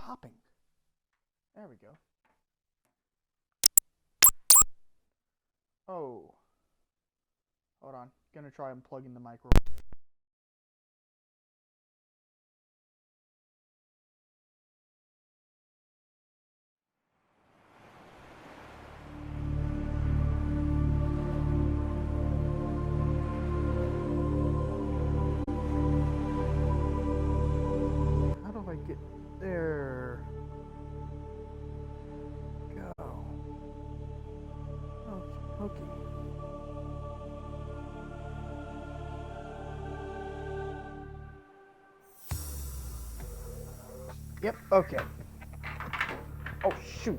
popping. There we go. Oh. Hold on. Gonna try unplugging the micro. How do I get there? Go. Okay. Yep, okay. Oh, shoot.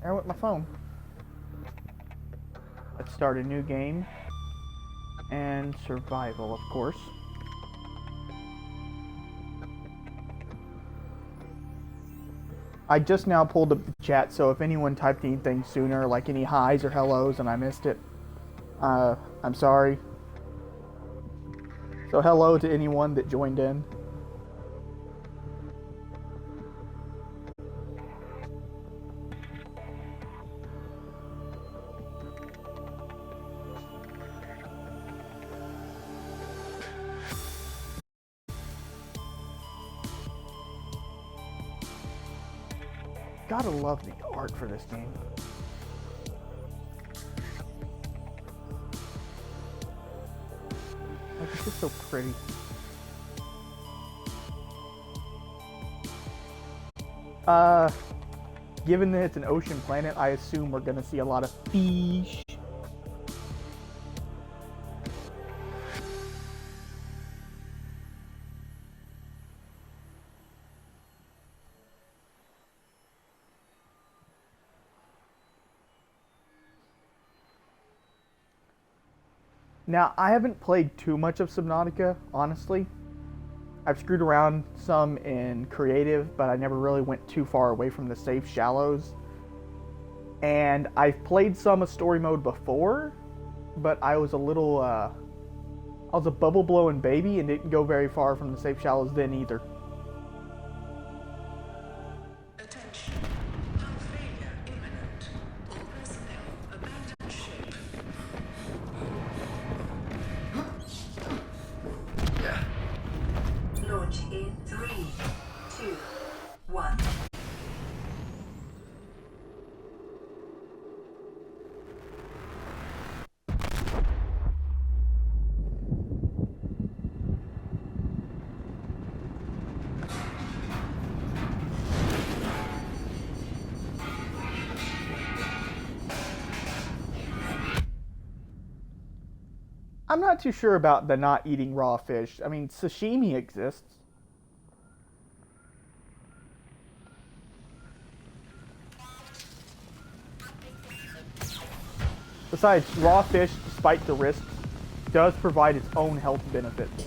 There went my phone. Let's start a new game. And survival, of course. I just now pulled up the chat, so if anyone typed anything sooner, like any highs or hellos, and I missed it, I'm sorry. So hello to anyone that joined in. Gotta love the art for this game. Like, it's just so pretty. Given that it's an ocean planet, I assume we're gonna see a lot of fish. Now, I haven't played too much of Subnautica, honestly. I've screwed around some in creative, but I never really went too far away from the safe shallows. And I've played some of story mode before, but I was a little, I was a bubble blowing baby and didn't go very far from the safe shallows then either. Attention. Hull failure imminent. All personnel abandon ship. Launch in 3, 2, 1. I'm not too sure about the not eating raw fish. I mean, sashimi exists. Besides, raw fish, despite the risks, does provide its own health benefits.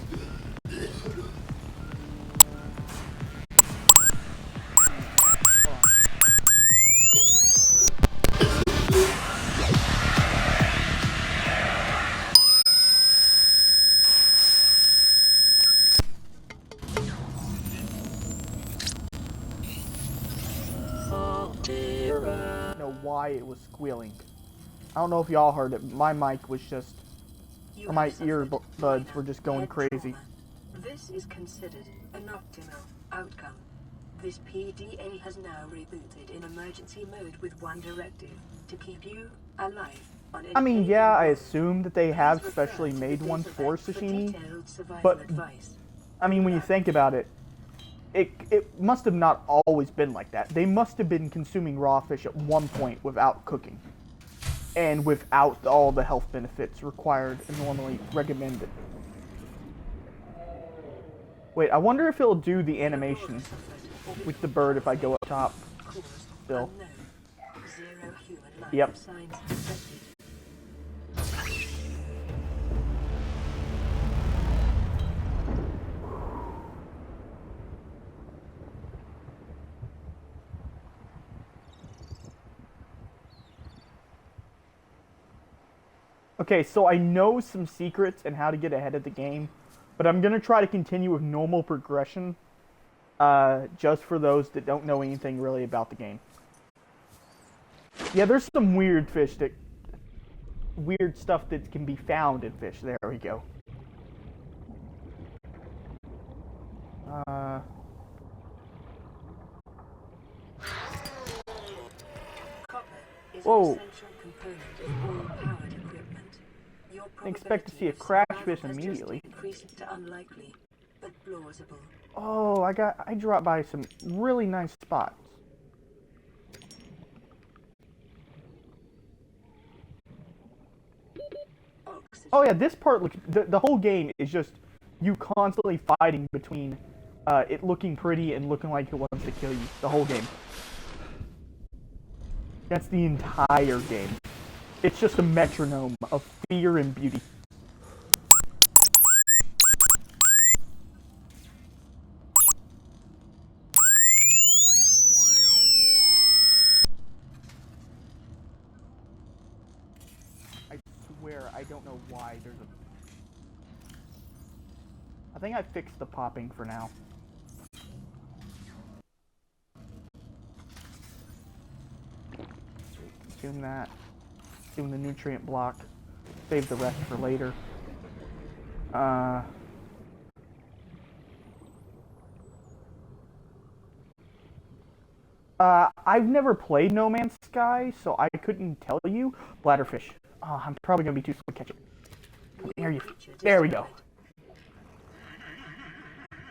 I don't know why it was squealing. I don't know if y'all heard it. My mic was just, or my earbuds were just going crazy. This is considered an optimal outcome. This PDA has now rebooted in emergency mode with one directive: to keep you alive. I mean, yeah, I assume that they have specially made one for sashimi, but I mean, when you think about it, it must have not always been like that. They must have been consuming raw fish at one point without cooking, and without all the health benefits required and normally recommended. Wait, I wonder if it'll do the animation with the bird if I go up top still. Yep. Okay, so I know some secrets and how to get ahead of the game, but I'm going to try to continue with normal progression. just for those that don't know anything really about the game. Yeah, there's some weird stuff that can be found in fish. There we go. Whoa. Didn't expect to see a crash fish immediately. To unlikely, but plausible. Oh, I dropped by some really nice spots. Oh yeah, this part looks. The whole game is just you constantly fighting between it looking pretty and looking like it wants to kill you. The whole game. That's the entire game. It's just a metronome of fear and beauty. I swear, I don't know why there's a... I think I fixed the popping for now. Consume that. Consume the nutrient block. Save the rest for later. I've never played No Man's Sky, so I couldn't tell you. Bladderfish. Oh, I'm probably gonna be too slow to catch it. There we go.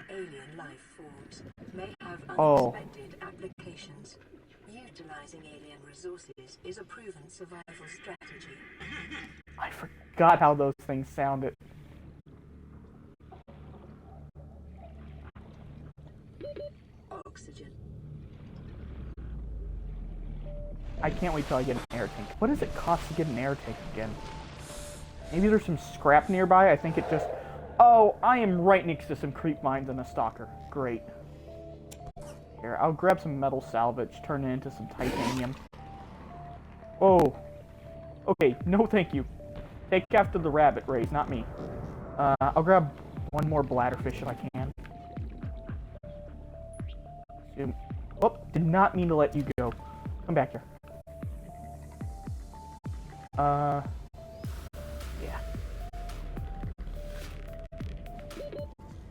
Alien life forms may have unexpected applications. Utilizing alien resources is a proven survival strategy. I forgot how those things sounded. Oxygen. I can't wait till I get an air tank. What does it cost to get an air tank again? Maybe there's some scrap nearby. I think it just... Oh, I am right next to some creep mines and a stalker. Great. Here, I'll grab some metal salvage, turn it into some titanium. Oh. Okay, no thank you. Take after the rabbit, Ray, not me. I'll grab one more bladderfish if I can. Oh, did not mean to let you go. Come back here. Yeah.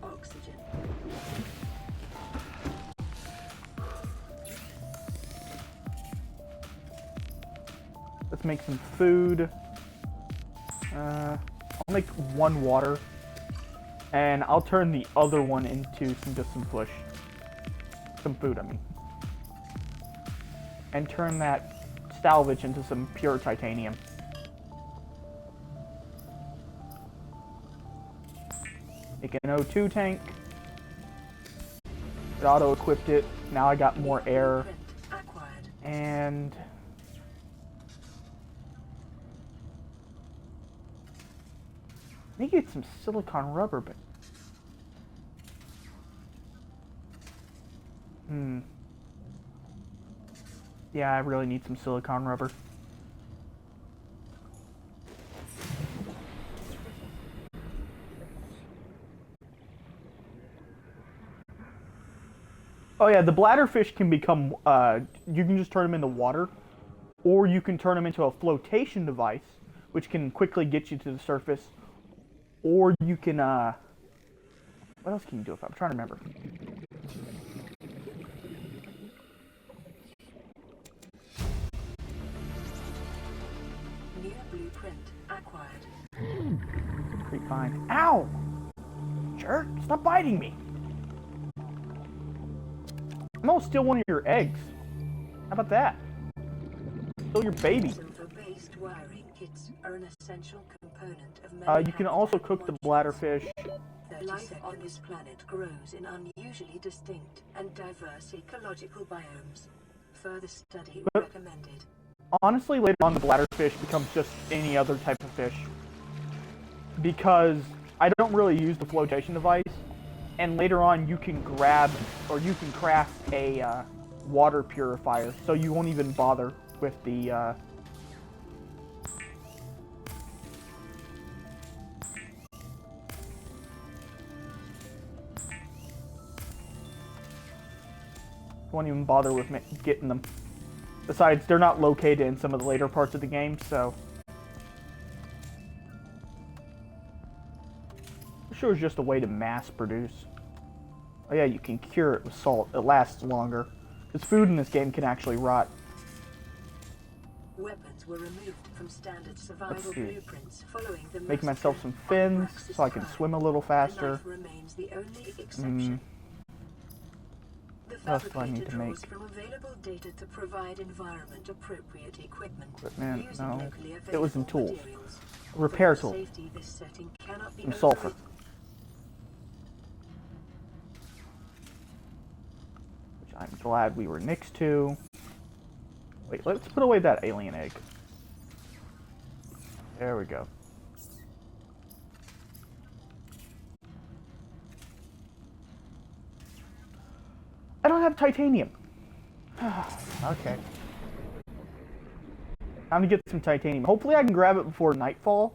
Oxygen. Let's make some food. I'll make one water. And I'll turn the other one into some push. Some food, I mean. And turn that salvage into some pure titanium. Make an O2 tank. It auto-equipped it. Now I got more air. And... I need to get some silicon rubber, but... Yeah, I really need some silicon rubber. Oh yeah, the bladderfish can become, you can just turn them into water, or you can turn them into a flotation device, which can quickly get you to the surface, or you can, what else can you do if I'm trying to remember? New blueprint acquired. Creep vine. Ow! Jerk, stop biting me! I'm gonna steal one of your eggs. How about that? Steal your baby. Silver-based wiring kits are an essential component of you can also cook the bladderfish. Life on this planet grows in unusually distinct and diverse ecological biomes. Further study recommended. Honestly, later on, the bladderfish becomes just any other type of fish. Because I don't really use the flotation device. And later on, you can grab, or you can craft a water purifier, so you won't even bother with the... Won't even bother with getting them. Besides, they're not located in some of the later parts of the game, so... I'm sure it's just a way to mass produce. Oh yeah, you can cure it with salt. It lasts longer. Because food in this game can actually rot. Weapons were removed from standard survival blueprints following the Make myself some fins so I can swim a little faster. Remains the only exception. What else do I need to make? From available data to provide environment-appropriate equipment. No. It was in tools. A repair tool. Some sulfur. Which I'm glad we were next to. Wait, let's put away that alien egg. There we go. I don't have titanium. Okay. Time to get some titanium. Hopefully I can grab it before nightfall.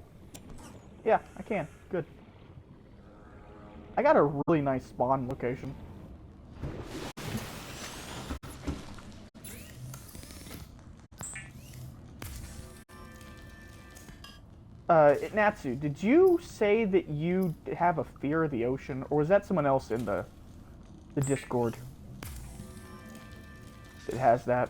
Yeah, I can. Good. I got a really nice spawn location. Natsu, did you say that you have a fear of the ocean, or was that someone else in the Discord that has that?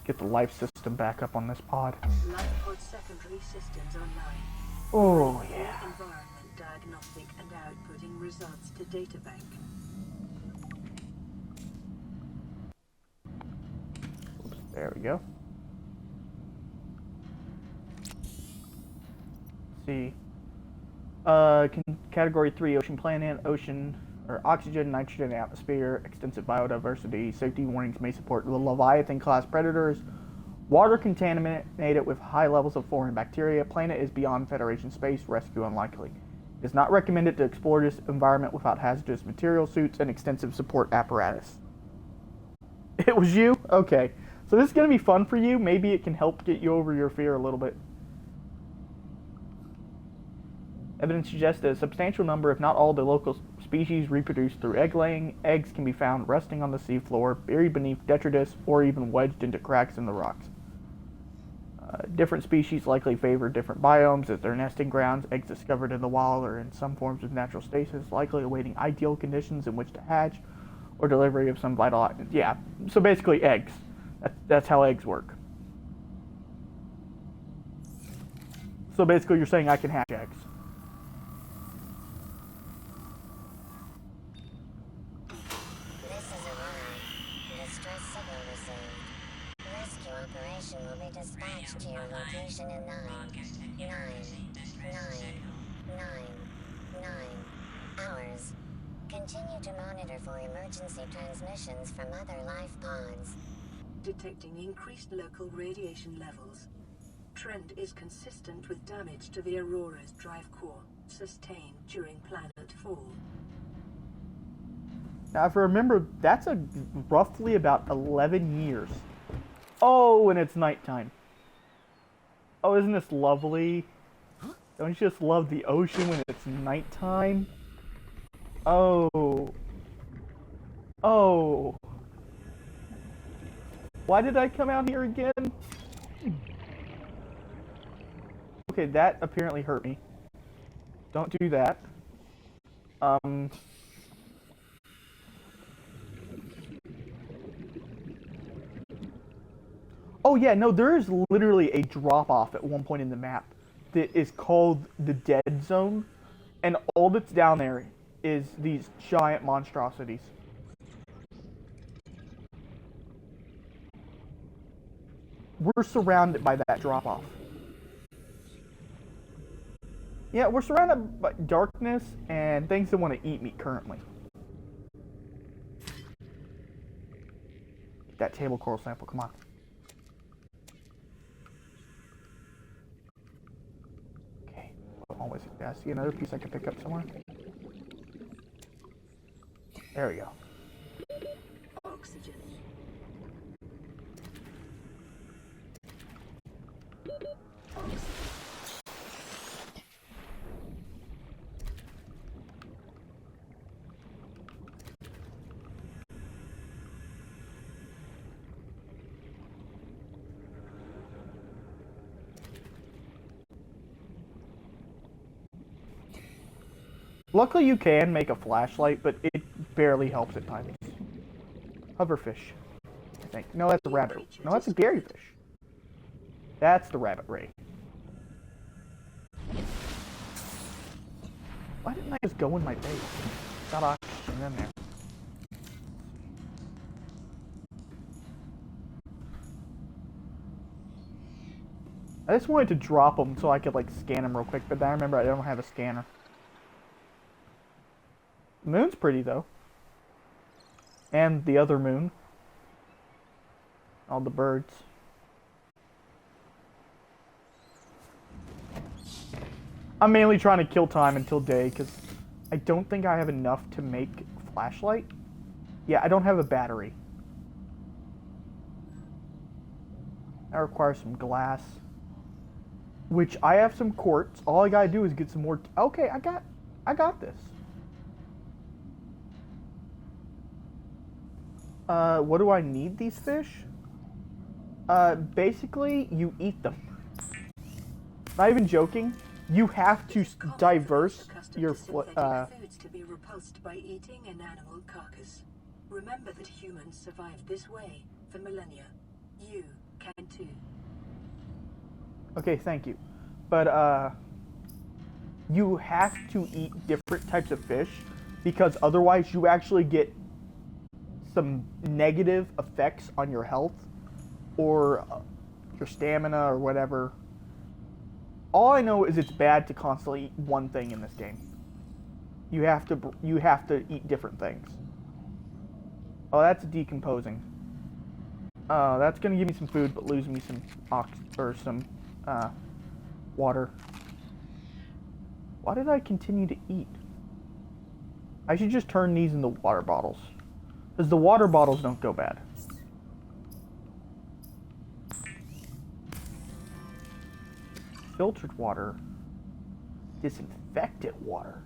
Get the life system back up on this pod. Life pod secondary systems online. Oh yeah. Environment diagnostic and outputting results to databank. There we go. Let's see. Category 3, ocean planet, ocean, or oxygen, nitrogen, atmosphere, extensive biodiversity, safety warnings may support the Leviathan-class predators, water contaminated with high levels of foreign bacteria, planet is beyond Federation space, rescue unlikely. It is not recommended to explore this environment without hazardous material suits and extensive support apparatus. It was you? Okay. So this is going to be fun for you. Maybe it can help get you over your fear a little bit. Evidence suggests that a substantial number, if not all, the local species reproduce through egg laying. Eggs can be found resting on the seafloor, buried beneath detritus, or even wedged into cracks in the rocks. Different species likely favor different biomes as their nesting grounds. Eggs discovered in the wild or in some forms of natural stasis, likely awaiting ideal conditions in which to hatch, or delivery of some vital... Yeah, so basically eggs. That's how eggs work. So basically you're saying I can hatch eggs. This is Aurora. Distress signal received. Rescue operation will be dispatched to your location in 9 hours. Continue to monitor for emergency transmissions from other life pods. Detecting increased local radiation levels. Trend is consistent with damage to the Aurora's drive core, sustained during planet fall. Now, if I remember, that's roughly about 11 years. Oh, and it's nighttime. Oh, isn't this lovely? Don't you just love the ocean when it's nighttime? Oh. Oh. Why did I come out here again? Okay, that apparently hurt me. Don't do that. Oh yeah, no, there is literally a drop-off at one point in the map that is called the Dead Zone, and all that's down there is these giant monstrosities. We're surrounded by that drop-off. Yeah, we're surrounded by darkness and things that want to eat me currently. Get that table coral sample, come on. Okay, always, I see another piece I can pick up somewhere. There we go. Oxygen. Luckily, you can make a flashlight, but it barely helps at times. Hoverfish, I think. No, that's a rabbit. No, that's a Garyfish. That's the rabbit ray. Why didn't I just go in my base? Got oxygen in there. I just wanted to drop them so I could like scan them real quick, but then I remember I don't have a scanner. The moon's pretty though. And the other moon. All the birds. I'm mainly trying to kill time until day because I don't think I have enough to make a flashlight. Yeah, I don't have a battery. That requires some glass. Which I have some quartz. All I gotta do is get some more. Okay, I got this. What do I need these fish? Basically, you eat them. Not even joking. You have to diverse your foods to be repulsed by eating an animal carcass. Remember that humans survived this way for millennia. You can too. Okay, thank you. But, you have to eat different types of fish because otherwise you actually get some negative effects on your health or your stamina or whatever. All I know is it's bad to constantly eat one thing in this game. You have to eat different things. Oh, that's decomposing. That's gonna give me some food, but lose me some water. Why did I continue to eat? I should just turn these into water bottles. Because the water bottles don't go bad. Filtered water. Disinfectant water.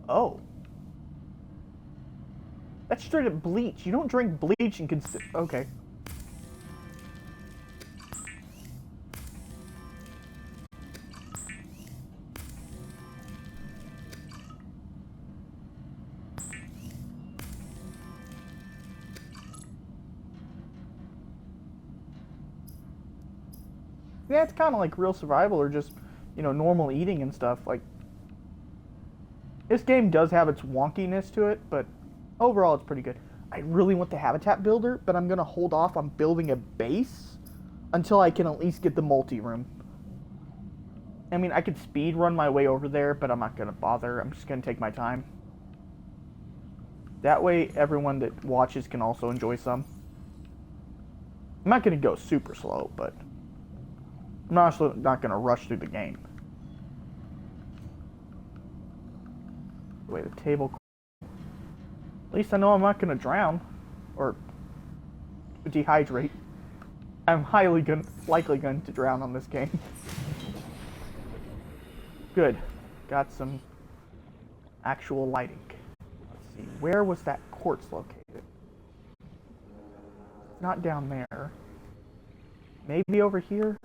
Oh. That's straight up bleach. You don't drink bleach and consider. Okay. Yeah, it's kind of like real survival or just, you know, normal eating and stuff. Like, this game does have its wonkiness to it, but overall it's pretty good. I really want the habitat builder, but I'm going to hold off on building a base until I can at least get the multi-room. I mean, I could speed run my way over there, but I'm not going to bother. I'm just going to take my time. That way, everyone that watches can also enjoy some. I'm not going to go super slow, but I'm also not going to rush through the game. Wait, the table. At least I know I'm not going to drown or dehydrate. I'm likely going to drown on this game. Good. Got some actual lighting. Let's see. Where was that quartz located? It's not down there. Maybe over here?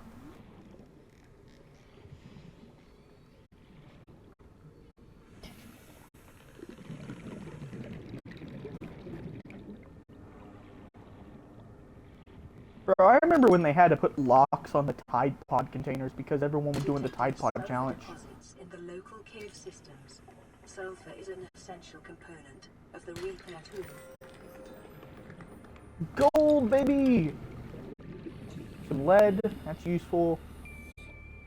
Bro, I remember when they had to put locks on the Tide Pod containers because everyone was doing the Tide Pod challenge. In the local cave systems, sulfur is an essential component of the repair tool. Gold, baby! Some lead, that's useful.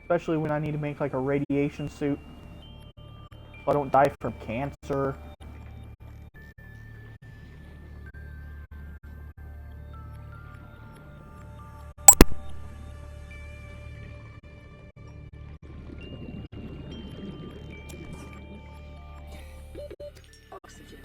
Especially when I need to make like a radiation suit. So I don't die from cancer. Oxygen.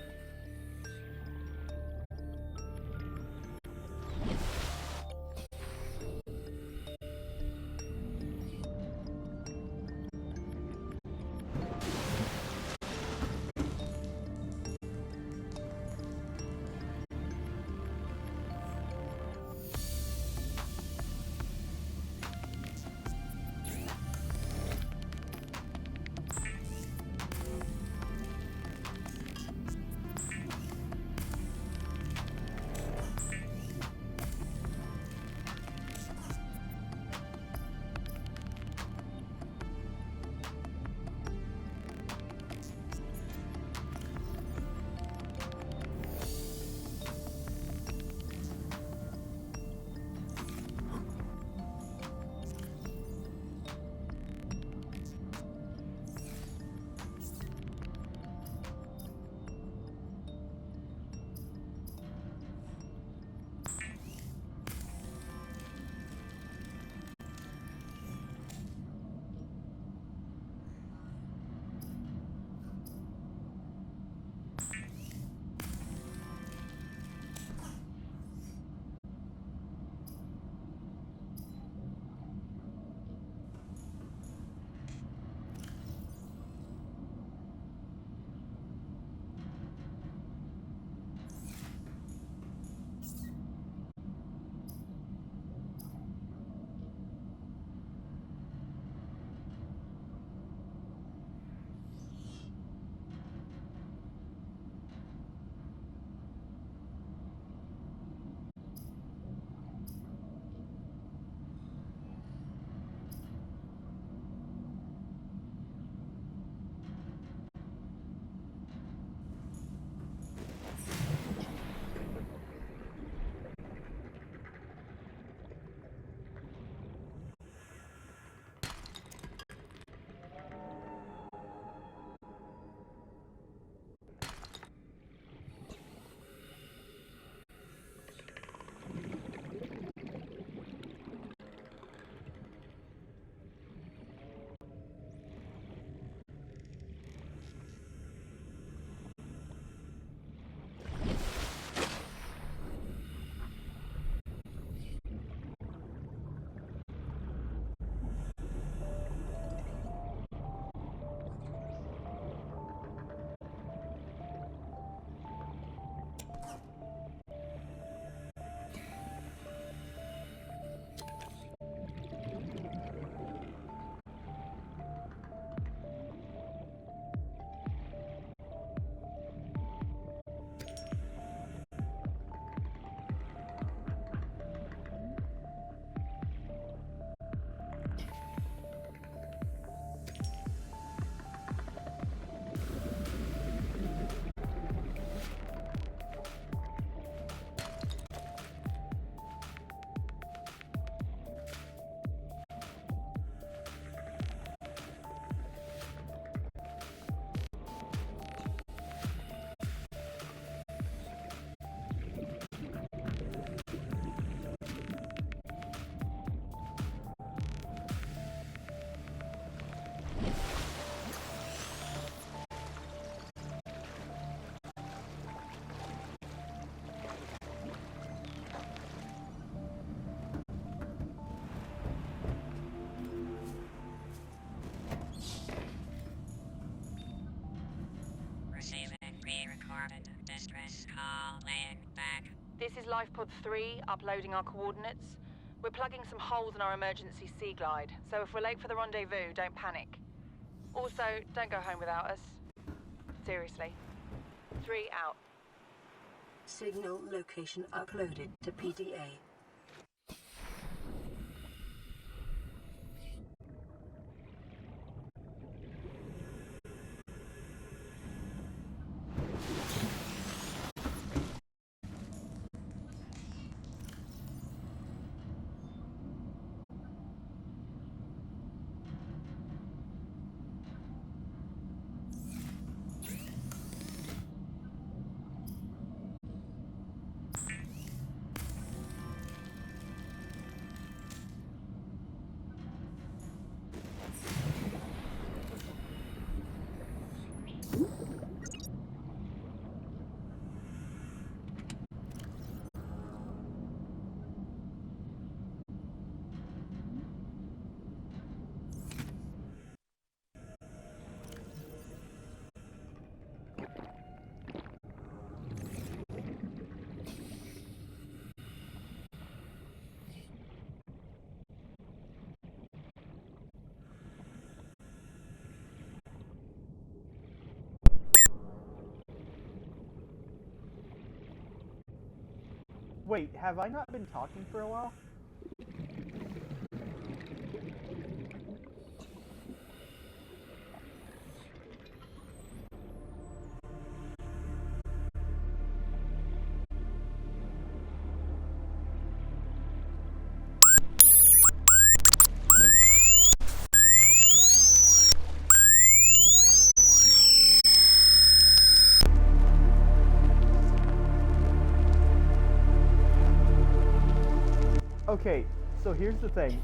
distress call laying back. This is Lifepod 3, uploading our coordinates. We're plugging some holes in our emergency sea glide, so if we're late for the rendezvous, don't panic. Also, don't go home without us. Seriously. 3 out. Signal location uploaded to PDA. Wait, have I not been talking for a while? Okay, so here's the thing.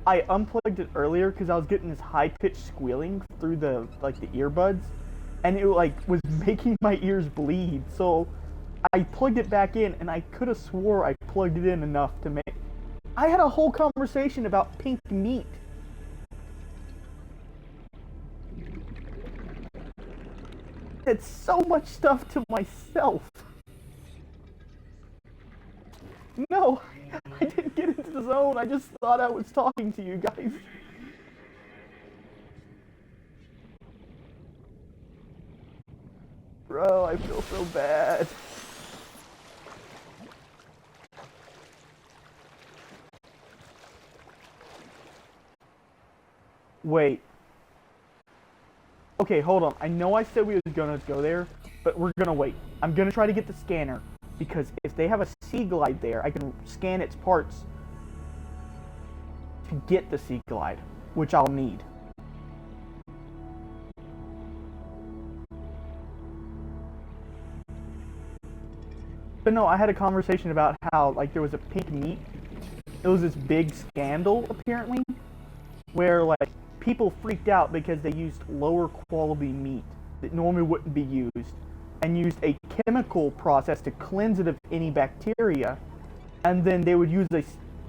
I unplugged it earlier because I was getting this high-pitched squealing through the earbuds, and it was making my ears bleed. So I plugged it back in, and I could have swore I plugged it in enough to make. I had a whole conversation about pink meat. It's so much stuff to myself. No, I didn't get into the zone. I just thought I was talking to you guys. Bro, I feel so bad. Wait. Okay, hold on. I know I said we was gonna go there, but we're gonna wait. I'm gonna try to get the scanner, because if they have a sea glide there, I can scan its parts to get the sea glide, which I'll need. But no, I had a conversation about how, there was a pink meat. It was this big scandal, apparently, where, people freaked out because they used lower quality meat that normally wouldn't be used, and used a chemical process to cleanse it of any bacteria, and then they would use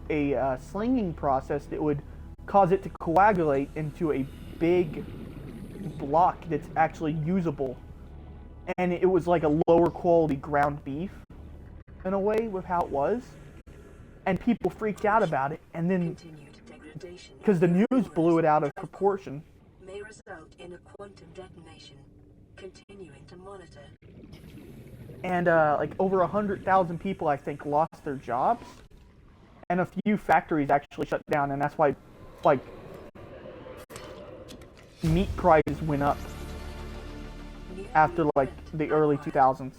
a slinging process that would cause it to coagulate into a big block that's actually usable. And it was like a lower quality ground beef, in a way, with how it was. And people freaked out about it, and then, because the news blew it out of proportion. May result in a quantum detonation. Continuing to monitor. And over 100,000 people, I think, lost their jobs, and a few factories actually shut down, and that's why, meat prices went up after the early 2000s.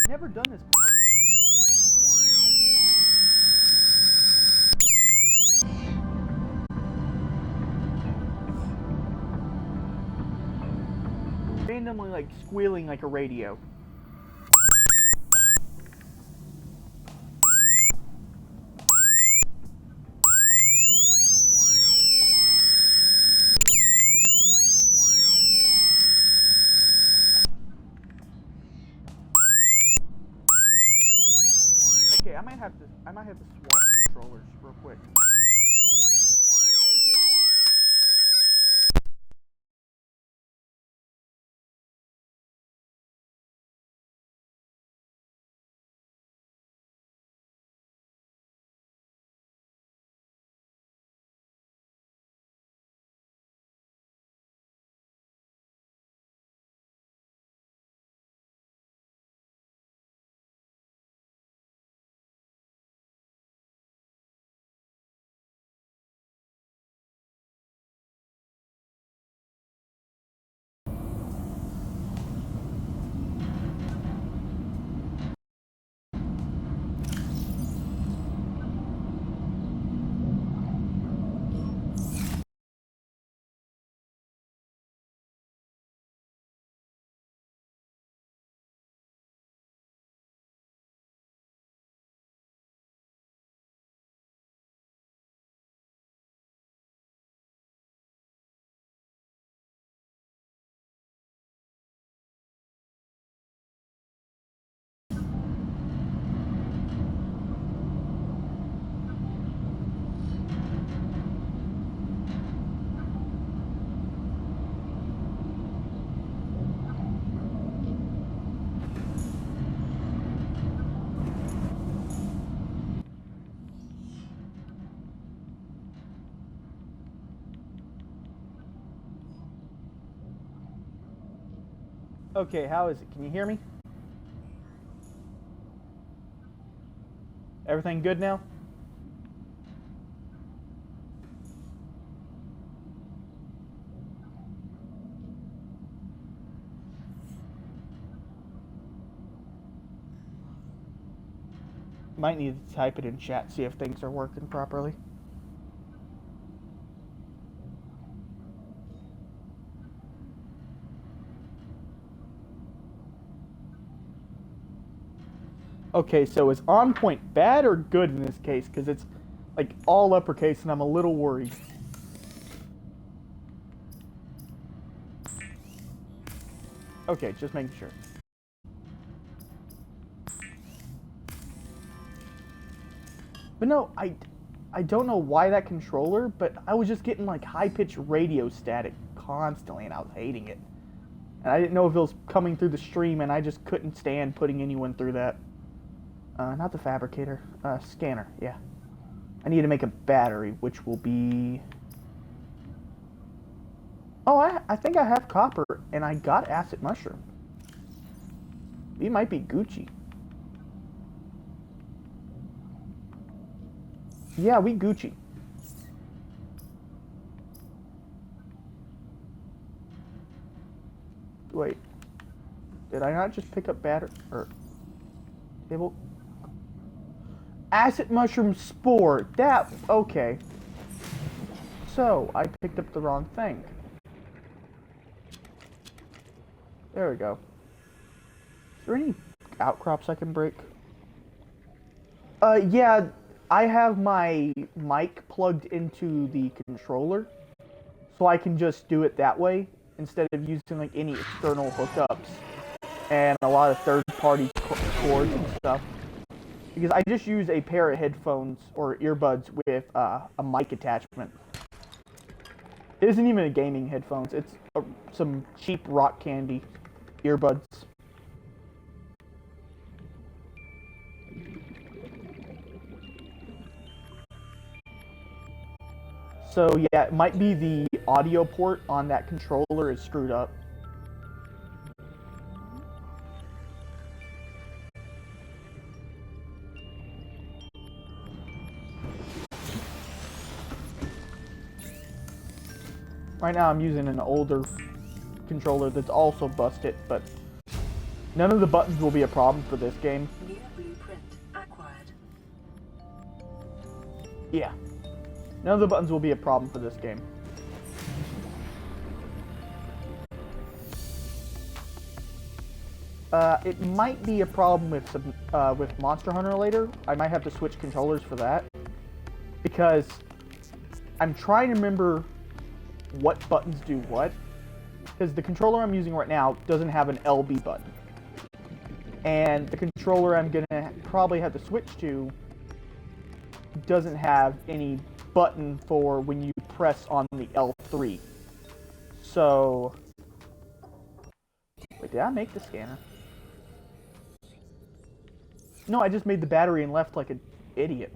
Never done this before. Randomly squealing like a radio. I might have to swap controllers real quick. Okay, how is it? Can you hear me? Everything good now? Might need to type it in chat, see if things are working properly. Okay, so is on point bad or good in this case? Because it's like all uppercase and I'm a little worried. Okay, just making sure. But no, I don't know why that controller, but I was just getting like high-pitched radio static constantly and I was hating it. And I didn't know if it was coming through the stream and I just couldn't stand putting anyone through that. Not the fabricator. Scanner, yeah. I need to make a battery, which will be... Oh, I think I have copper, and I got acid mushroom. We might be Gucci. Yeah, we Gucci. Wait. Did I not just pick up battery? Or... Table... Acid mushroom spore. That... Okay. So, I picked up the wrong thing. There we go. Is there any outcrops I can break? Yeah, I have my mic plugged into the controller, so I can just do it that way instead of using like any external hookups and a lot of third-party cords and stuff. Because I just use a pair of headphones or earbuds with a mic attachment. It isn't even a gaming headphones. It's some cheap rock candy earbuds. So yeah, it might be the audio port on that controller is screwed up. Right now I'm using an older controller that's also busted, but none of the buttons will be a problem for this game. New blueprint acquired. Yeah. None of the buttons will be a problem for this game. It might be a problem with Monster Hunter later. I might have to switch controllers for that. Because I'm trying to remember what buttons do what. Because the controller I'm using right now doesn't have an LB button. And the controller I'm going to probably have to switch to doesn't have any button for when you press on the L3. So, wait, did I make the scanner? No, I just made the battery and left like an idiot.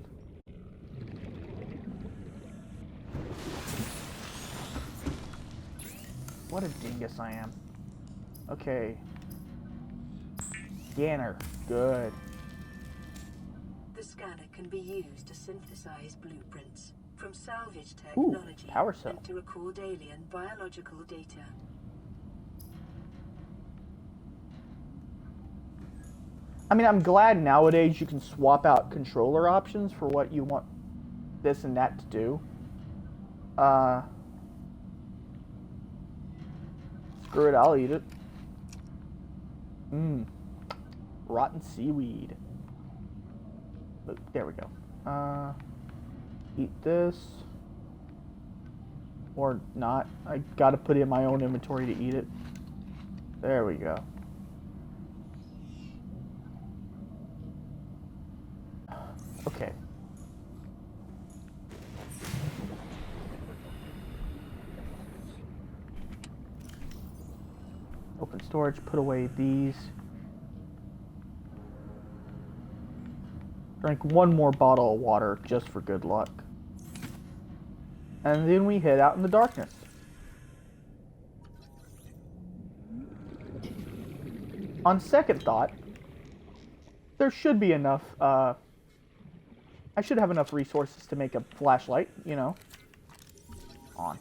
What a dingus I am. Okay. Scanner. Good. The scanner can be used to synthesize blueprints from salvage Ooh, technology power cell. and to record alien biological data. I mean, I'm glad nowadays you can swap out controller options for what you want this and that to do. Screw it, I'll eat it. Rotten seaweed. There we go. Eat this. Or not. I gotta put it in my own inventory to eat it. There we go. Okay. Open storage, put away these. Drink one more bottle of water just for good luck. And then we head out in the darkness. On second thought, there should be enough, I should have enough resources to make a flashlight, you know. On.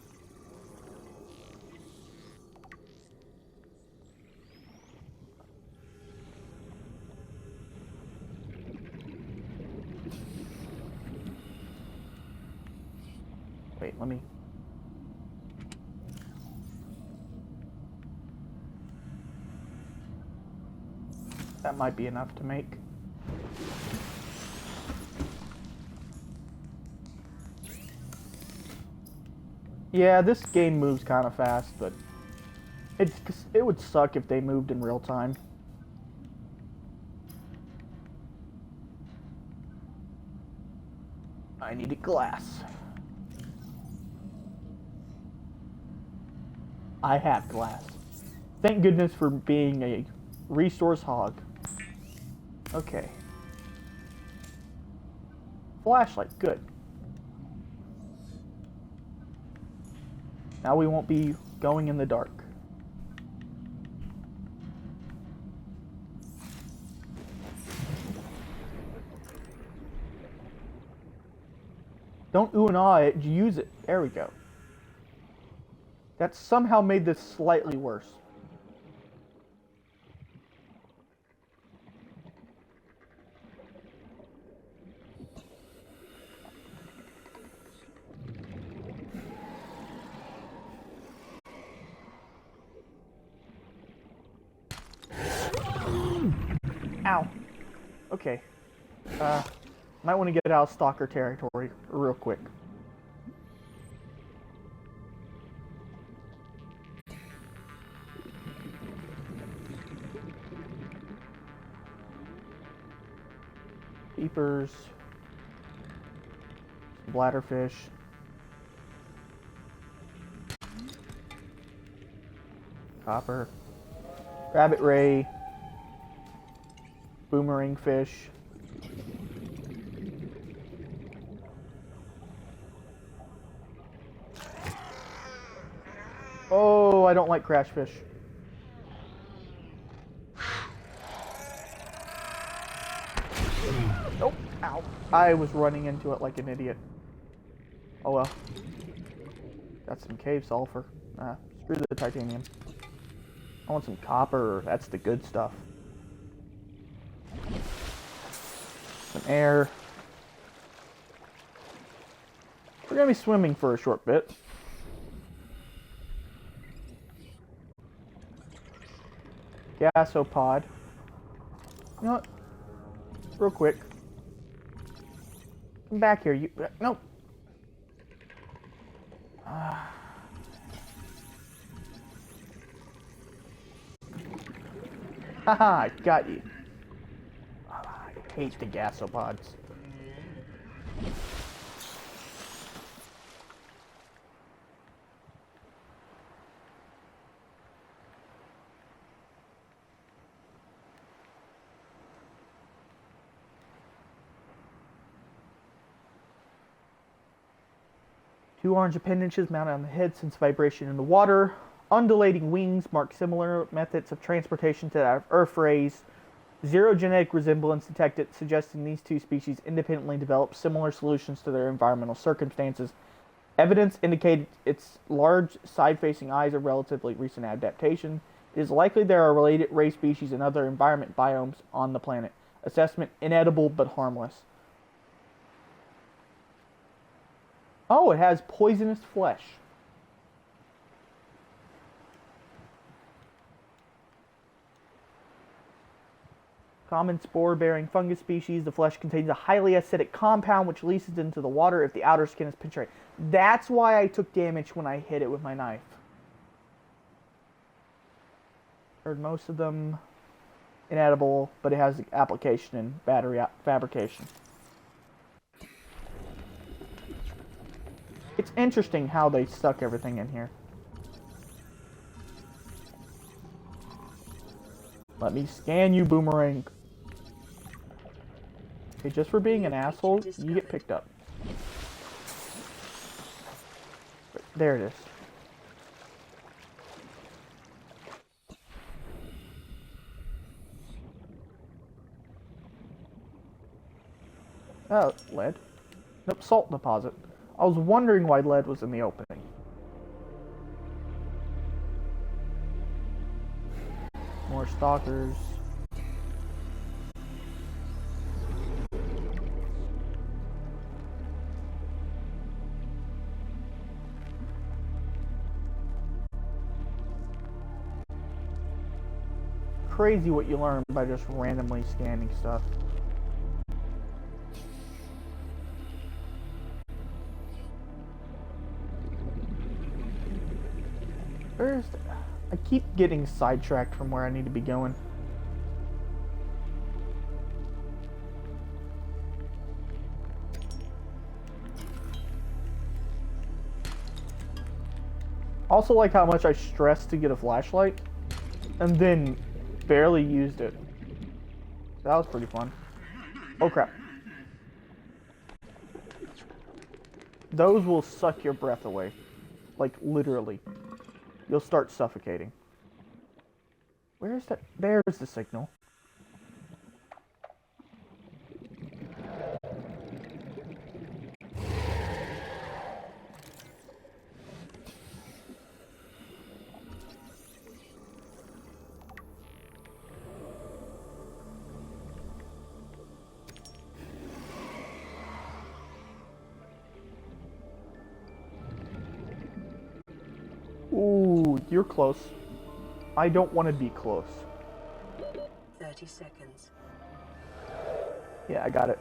Wait, let me... That might be enough to make. Yeah, this game moves kind of fast, but it would suck if they moved in real time. I need a glass. I have glass. Thank goodness for being a resource hog. Okay. Flashlight, good. Now we won't be going in the dark. Don't ooh and ah it, use it. There we go. That somehow made this slightly worse. Ow. Okay. Might want to get out of stalker territory real quick. Beepers. Bladderfish. Copper. Rabbit ray. Boomerang fish. Oh, I don't like crash fish. Nope. Ow. I was running into it like an idiot. Oh well. Got some cave sulfur. Screw the titanium. I want some copper. That's the good stuff. Some air. We're gonna be swimming for a short bit. Gasopod. You know what? Real quick. Come back here, you... No! Haha, I got you. I hate the gasopods. Two orange appendages mounted on the head sense vibration in the water. Undulating wings mark similar methods of transportation to that of Earth rays. Zero genetic resemblance detected, suggesting these two species independently developed similar solutions to their environmental circumstances. Evidence indicated its large side-facing eyes are relatively recent adaptation. It is likely there are related ray species in other environment biomes on the planet. Assessment: inedible but harmless. Oh, it has poisonous flesh. Common spore-bearing fungus species. The flesh contains a highly acidic compound which leaches into the water if the outer skin is penetrated. That's why I took damage when I hit it with my knife. Heard most of them inedible, but it has application in battery fabrication. It's interesting how they stuck everything in here. Let me scan you, Boomerang. Okay, just for being an asshole, you get picked up. There it is. Oh, lead. Nope, salt deposit. I was wondering why lead was in the opening. More stalkers. Crazy what you learn by just randomly scanning stuff. I keep getting sidetracked from where I need to be going. Also like how much I stressed to get a flashlight and then barely used it. That was pretty fun. Oh crap. Those will suck your breath away. Like literally. You'll start suffocating. Where's that? There's the signal. Ooh, you're close. I don't want to be close. 30 seconds. Yeah, I got it.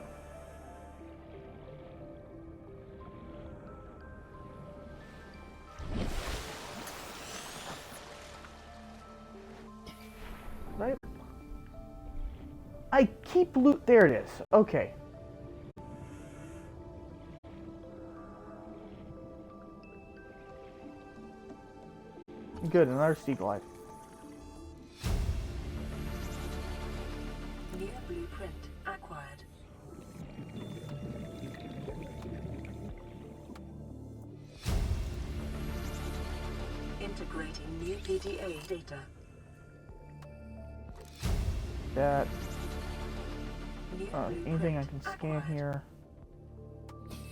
Right. I keep loot. There it is. Okay. Good, another sea glide. New blueprint acquired. Integrating new PDA data. That. New Anything I blueprint can scan acquired. here?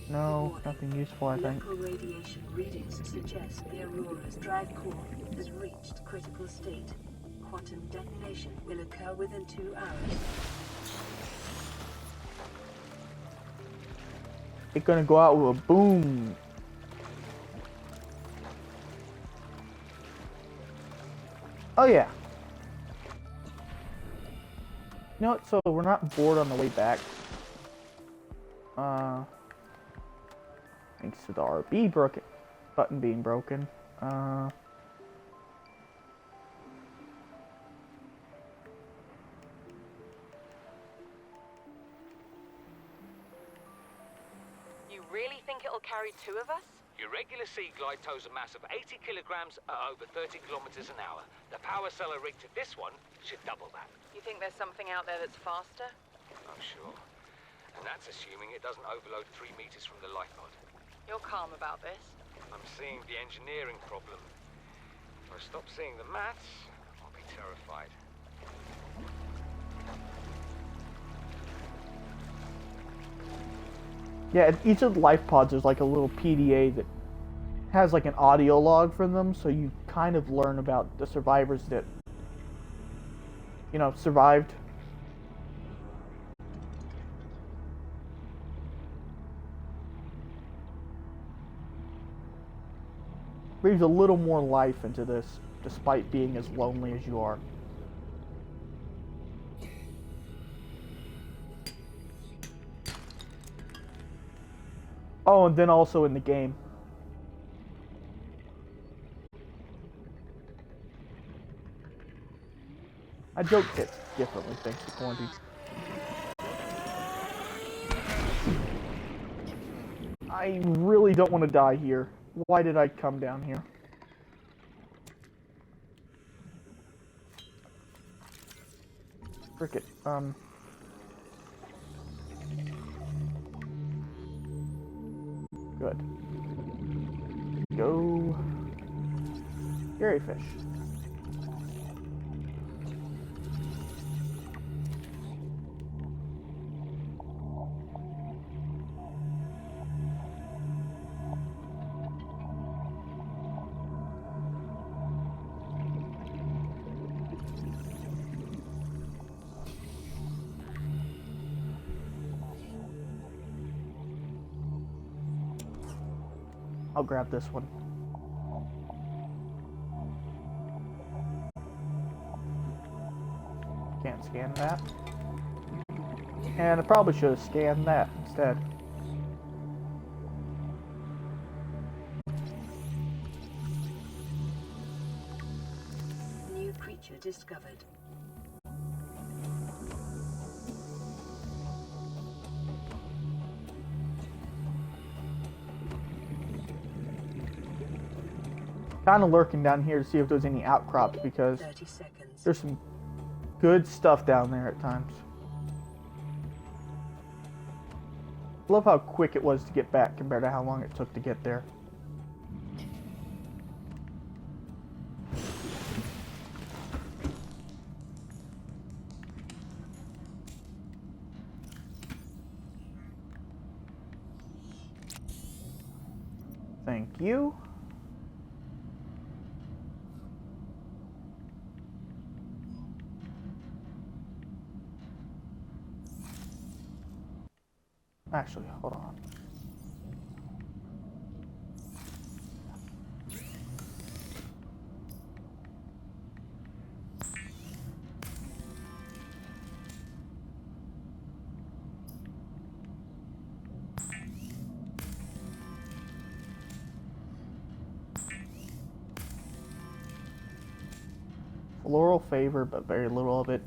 No, nothing useful, I think. Local radiation readings suggest the Aurora's drive core has reached critical state. Quantum detonation will occur within 2 hours. It's gonna go out with a boom. Oh yeah. You know what, so we're not bored on the way back. Thanks to the RB button being broken. You really think it'll carry 2 of us? Your regular sea glide tows a mass of 80 kilograms at over 30 kilometers an hour. The power cellar rigged to this one should double that. You think there's something out there that's faster? I'm sure. And that's assuming it doesn't overload 3 meters from the life pod. You're calm about this. I'm seeing the engineering problem. If I stop seeing the maths, I'll be terrified. Yeah, each of the life pods is like a little PDA that has like an audio log from them, so you kind of learn about the survivors that, you know, survived. Breathes a little more life into this, despite being as lonely as you are. Oh, and then also in the game. I joke hits differently thanks to quarantine. I really don't want to die here. Why did I come down here? Frick it. Good. Go. Gary fish. I'll grab this one. Can't scan that. And I probably should have scanned that instead. New creature discovered. Kind of lurking down here to see if there's any outcrops, because 30 seconds. there's some good stuff down there at times. I love how quick it was to get back compared to how long it took to get there. Thank you. Actually, hold on. Floral favor, but very little of it.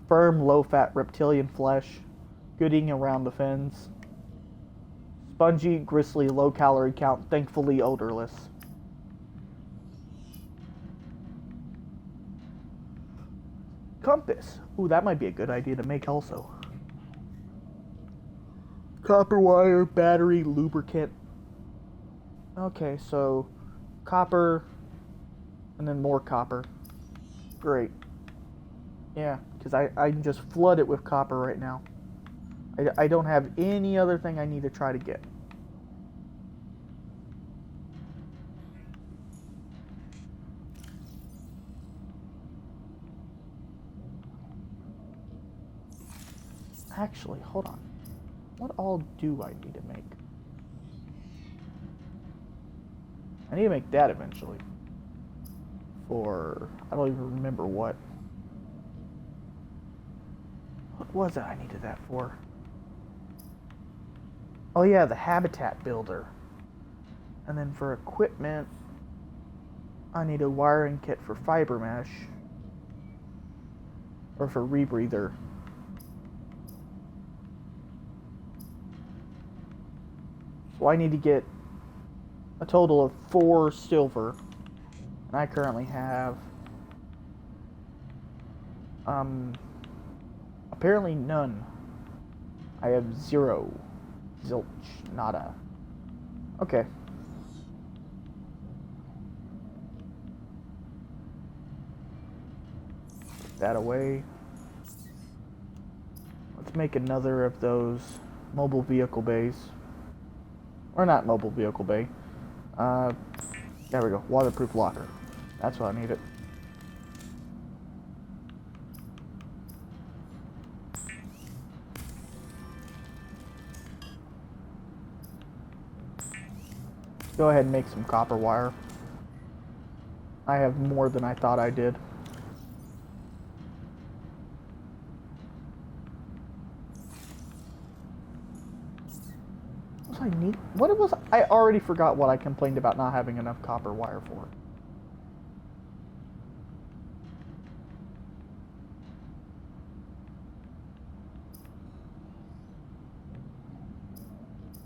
Firm, low-fat reptilian flesh. Good eating around the fins. Spongy, gristly, low-calorie count, thankfully odorless. Compass. Ooh, that might be a good idea to make also. Copper wire, battery, lubricant. Okay, so copper, and then more copper. Great. Yeah, because I can just flood it with copper right now. I don't have any other thing I need to try to get. Actually, hold on. What all do I need to make? I need to make that eventually. For, I don't even remember what. What was it I needed that for? Oh yeah, the habitat builder. And then for equipment, I need a wiring kit for fiber mesh. Or for rebreather. So I need to get a total of 4 silver. And I currently have apparently none. I have 0. Zilch. Nada. Okay. Put that away. Let's make another of those mobile vehicle bays. Or not mobile vehicle bay. There we go. Waterproof locker. That's what I needed. Go ahead and make some copper wire. I have more than I thought I did. What was I need? What it was? I already forgot what I complained about not having enough copper wire for.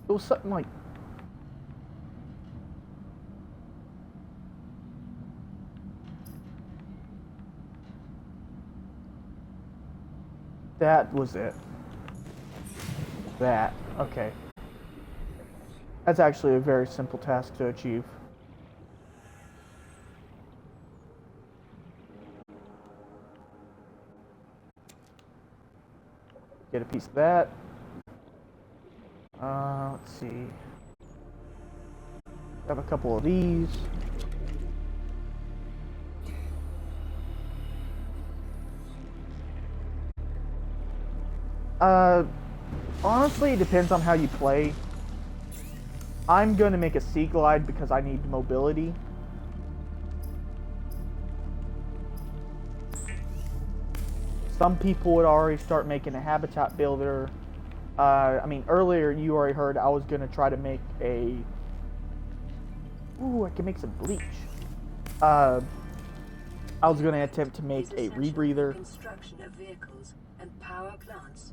It was something like. That was it. That. Okay. That's actually a very simple task to achieve. Get a piece of that. Let's see. Have a couple of these. Honestly, it depends on how you play. I'm going to make a sea glide because I need mobility. Some people would already start making a habitat builder. I mean, earlier you already heard I was going to try to make a... Ooh, I can make some bleach. I was going to attempt to make a rebreather. Construction of vehicles and power plants.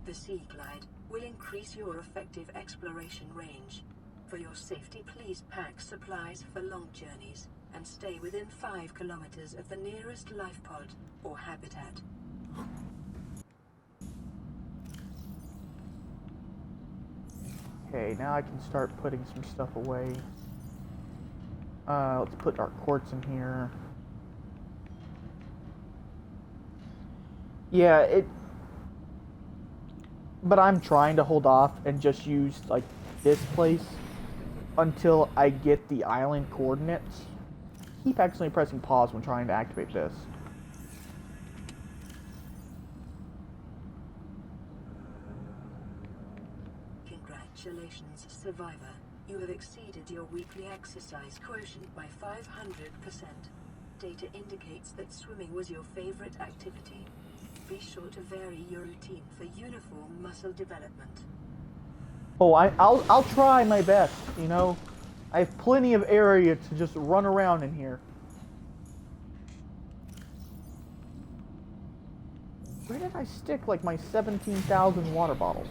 The Sea Glide will increase your effective exploration range. For your safety, please pack supplies for long journeys and stay within 5 kilometers of the nearest life pod or habitat. Okay, now I can start putting some stuff away. Let's put our quartz in here. Yeah, but I'm trying to hold off and just use like this place until I get the island coordinates. Keep accidentally pressing pause when trying to activate this. Congratulations, survivor. You have exceeded your weekly exercise quotient by 500%. Data indicates that swimming was your favorite activity. Be sure to vary your routine for uniform muscle development. Oh, I'll try my best, you know. I have plenty of area to just run around in here. Where did I stick like my 17,000 water bottles?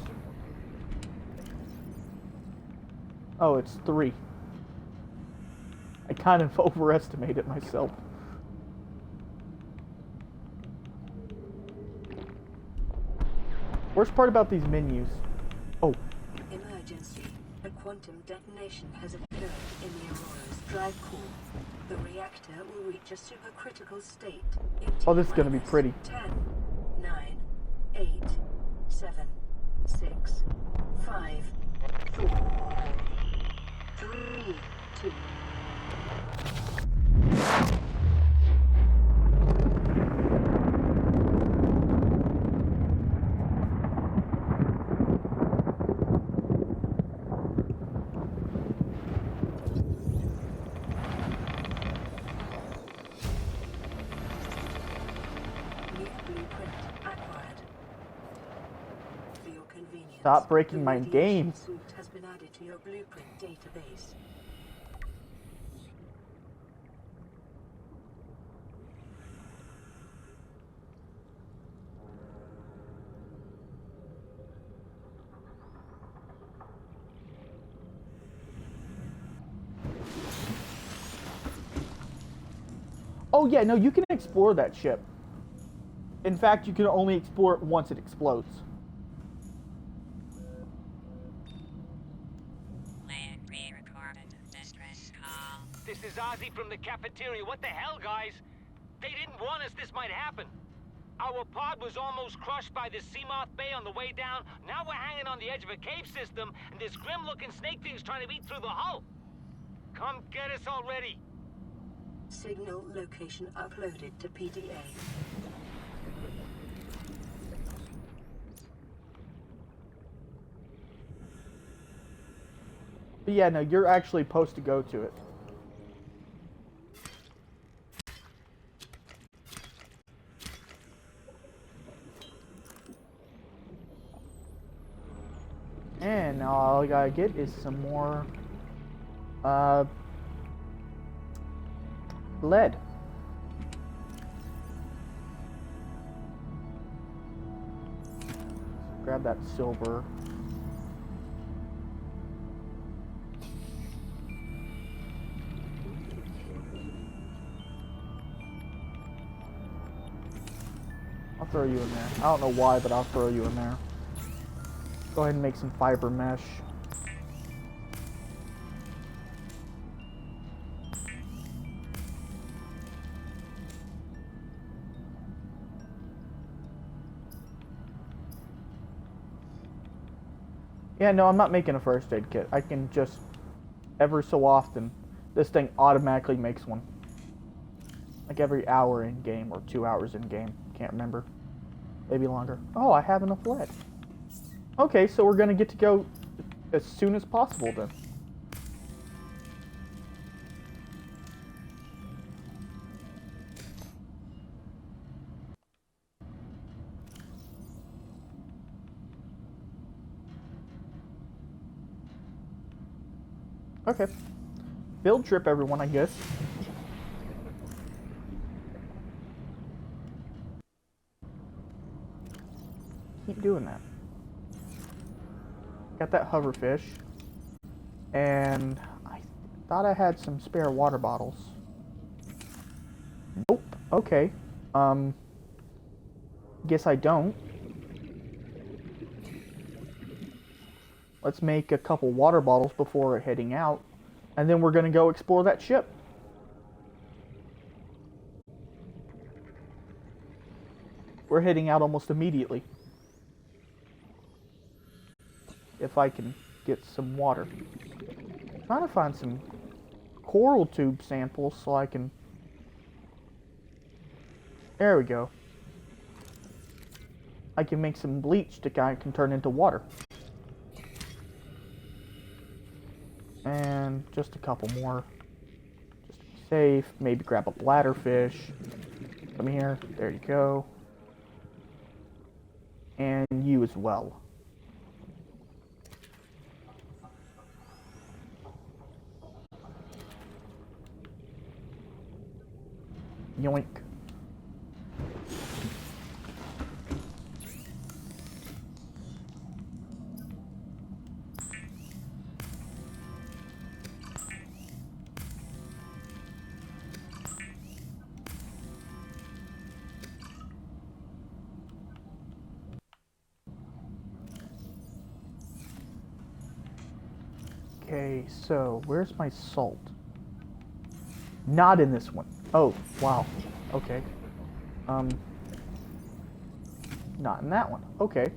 Oh, it's 3. I kind of overestimated myself. Worst part about these menus. Oh. Emergency. A quantum detonation has occurred in the Aurora's drive core. The reactor will reach a supercritical state in Oh, this is gonna be pretty. 10, 9, 8, 7, 6, 5, 4, 3, 2. Stop breaking my game. Suit has been added to your blueprint database. Oh yeah, no, you can explore that ship. In fact, you can only explore it once it explodes. Land re-recorded distress call. This is Ozzy from the cafeteria. What the hell, guys? They didn't warn us this might happen. Our pod was almost crushed by this Seamoth Bay on the way down. Now we're hanging on the edge of a cave system, and this grim-looking snake thing's trying to eat through the hull. Come get us already. Signal location uploaded to PDA. But yeah, no, you're actually supposed to go to it. And now all I gotta get is some more lead. Grab that silver. I'll throw you in there. I don't know why, but I'll throw you in there. Go ahead and make some fiber mesh. Yeah, no, I'm not making a first aid kit. I can just, ever so often, this thing automatically makes one. Like every hour in game, or 2 hours in game. Can't remember. Maybe longer. Oh, I have enough lead. Okay, so we're gonna get to go as soon as possible then. Okay. Field trip, everyone, I guess. Keep doing that. Got that hoverfish. And I thought I had some spare water bottles. Nope. Okay. Guess I don't. Let's make a couple water bottles before heading out, and then we're gonna go explore that ship. We're heading out almost immediately. If I can get some water. I'm trying to find some coral tube samples so I can... There we go. I can make some bleach that I can turn into water. And just a couple more. Just to be safe. Maybe grab a bladderfish. Come here. There you go. And you as well. Yoink. Okay, so where's my salt? Not in this one. Oh, wow. Okay. Not in that one. Okay.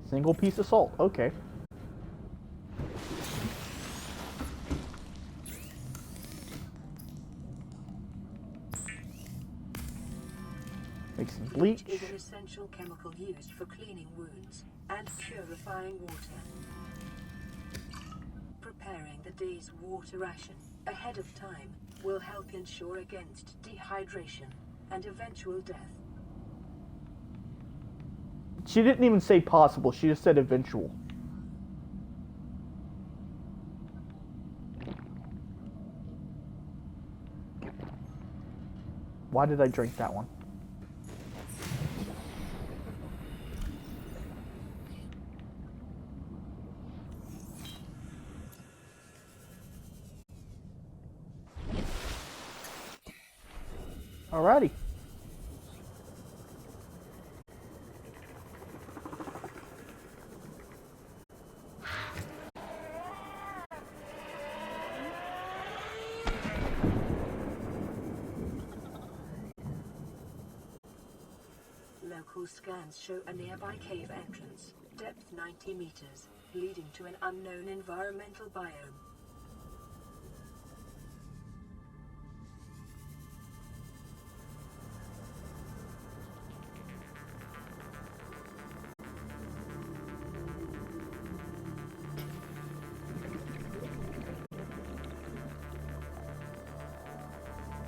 Single piece of salt. Okay. Make some bleach. Is an essential chemical used for cleaning wounds and purifying water. Preparing the day's water ration ahead of time will help ensure against dehydration and eventual death. She didn't even say possible, she just said eventual. Why did I drink that one? Alrighty. Local scans show a nearby cave entrance, depth 90 meters, leading to an unknown environmental biome.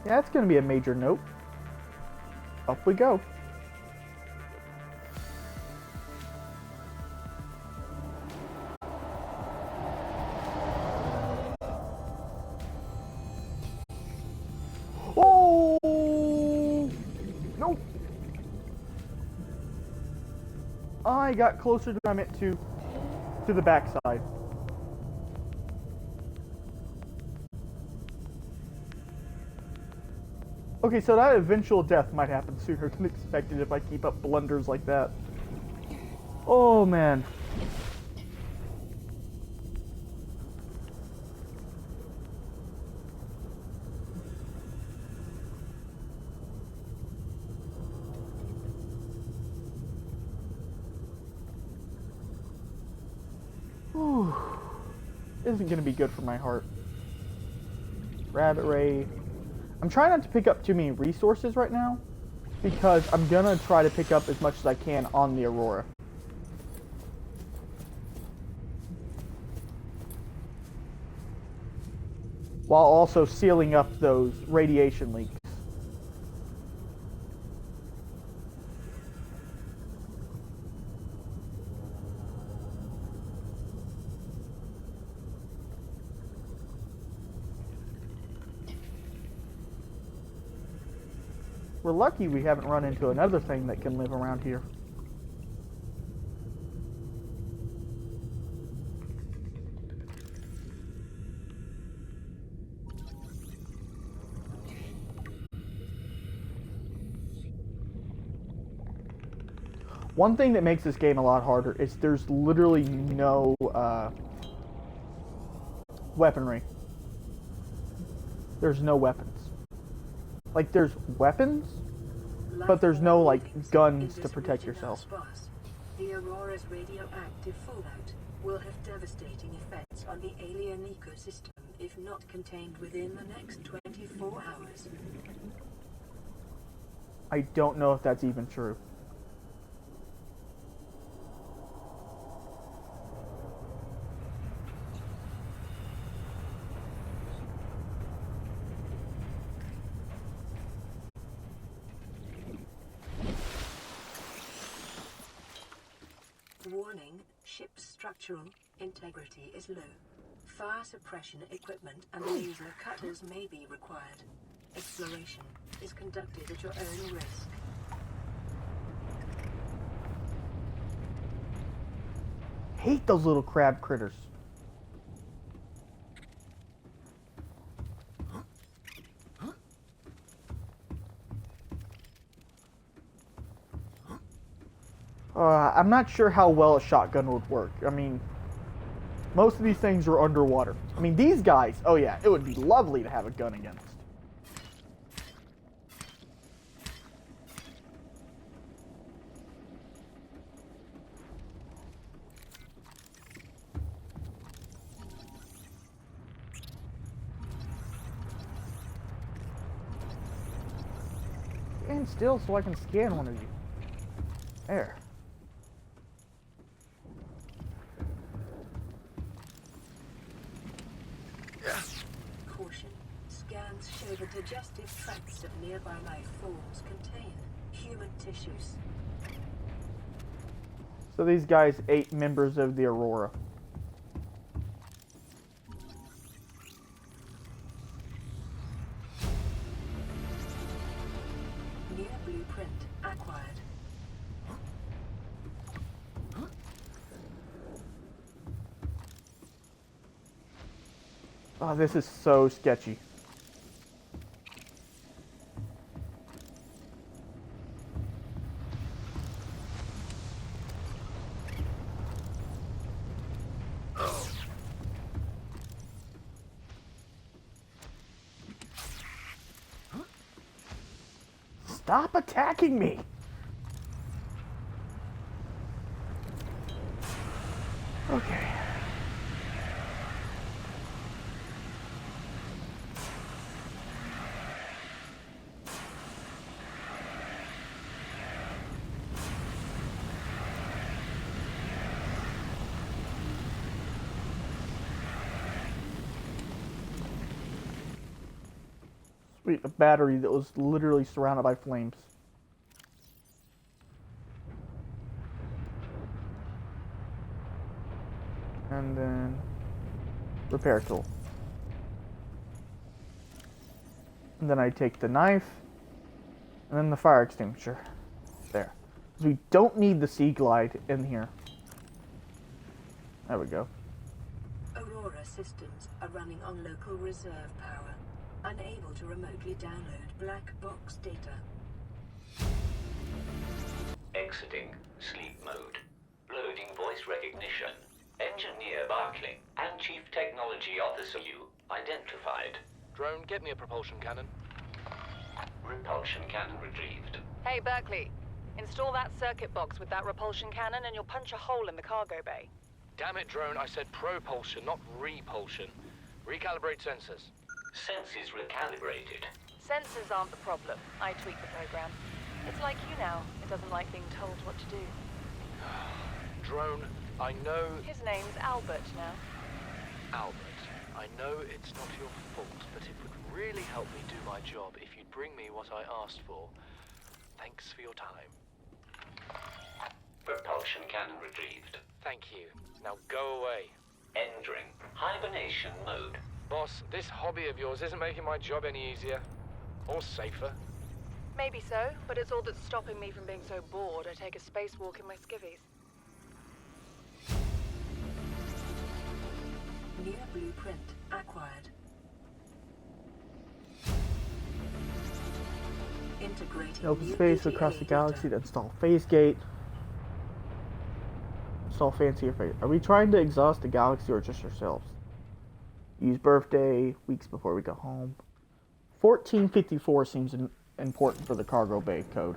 Yeah, that's going to be a major note. Up we go. Oh! Nope. I got closer than I meant to the backside. Okay, so that eventual death might happen sooner than expected if I keep up blunders like that. Oh, man. Whew. Isn't going to be good for my heart. Rabbit ray. I'm trying not to pick up too many resources right now, because I'm gonna try to pick up as much as I can on the Aurora. While also sealing up those radiation leaks. We're lucky we haven't run into another thing that can live around here. One thing that makes this game a lot harder is there's literally no weaponry. There's no weapons. Like, there's weapons, but there's no, like, guns to protect yourself. The Aurora's radioactive fallout will have devastating effects on the alien ecosystem if not contained within the next 24 hours. I don't know if that's even true. Warning, ship's structural integrity is low. Fire suppression equipment and laser cutters may be required. Exploration is conducted at your own risk. Hate those little crab critters. I'm not sure how well a shotgun would work. I mean, most of these things are underwater. I mean, these guys, oh yeah, it would be lovely to have a gun against. Stand still so I can scan one of you. There. Caution. Scans show the digestive tracts of nearby life forms contain human tissues. So these guys ate members of the Aurora. New blueprint acquired. Oh, this is so sketchy. Stop attacking me! Okay. Sweet, a battery that was literally surrounded by flames. And then repair tool. And then I take the knife and then the fire extinguisher. There. Because we don't need the Sea Glide in here. There we go. Aurora systems are running on local reserve power, unable to remotely download black box data. Exiting sleep mode. Loading voice recognition. Engineer Barclay and Chief Technology Officer you identified. Drone, get me a propulsion cannon. Repulsion cannon retrieved. Hey, Berkeley. Install that circuit box with that repulsion cannon and you'll punch a hole in the cargo bay. Damn it, Drone, I said propulsion, not repulsion. Recalibrate sensors. Senses recalibrated. Sensors aren't the problem. I tweak the program. It's like you now. It doesn't like being told what to do. Drone, I know... His name's Albert now. Albert, I know it's not your fault, but it would really help me do my job if you'd bring me what I asked for. Thanks for your time. Propulsion cannon retrieved. Thank you. Now go away. Entering hibernation mode. Boss, this hobby of yours isn't making my job any easier. Or safer. Maybe so, but it's all that's stopping me from being so bored I take a spacewalk in my skivvies. New blueprint acquired. Integrating Open new space PTA across the data. galaxy to install phase gate. Install fancier phase. Are we trying to exhaust the galaxy or just ourselves? Use birthday, weeks before we go home. 1454 seems important for the cargo bay code.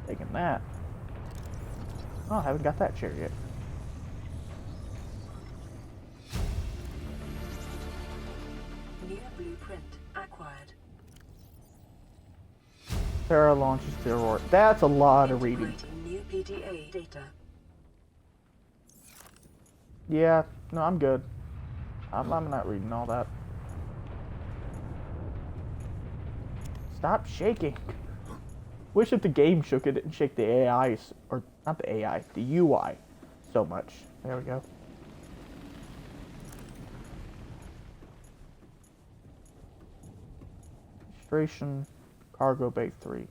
Taking that. Oh, I haven't got that chair yet. New blueprint acquired. Terra launches the Aurora. That's a lot of reading. Integrating new PTA data. Yeah, no, I'm good. I'm not reading all that. Stop shaking. Wish if the game shook it didn't shake the AI, or not the AI, the UI so much. There we go. Registration, cargo bay 3.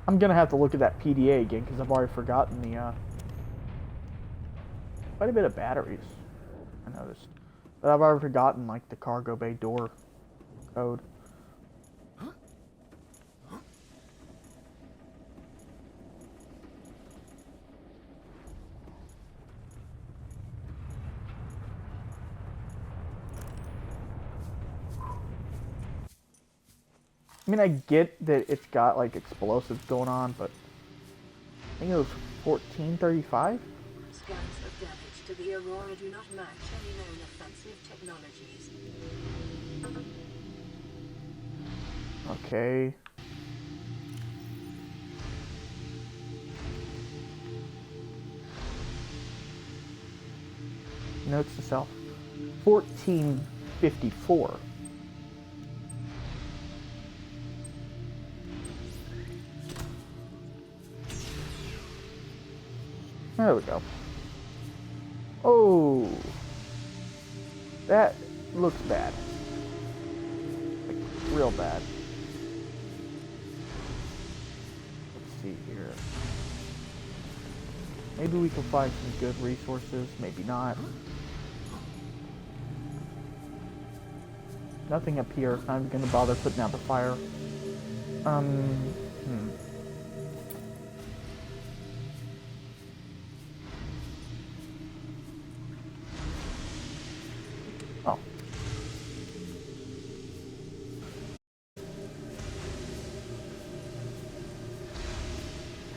I'm gonna have to look at that PDA again because I've already forgotten the quite a bit of batteries. I noticed, but I've already forgotten like the cargo bay door code. I mean, I get that it's got like explosives going on, but I think it was 1435. Scans of damage to the Aurora do not match any known offensive technologies. Okay. Notes to self. 1454. There we go. Oh, that looks bad. Like, real bad. Let's see here. Maybe we can find some good resources, maybe not. Nothing up here. Not even gonna bother putting out the fire.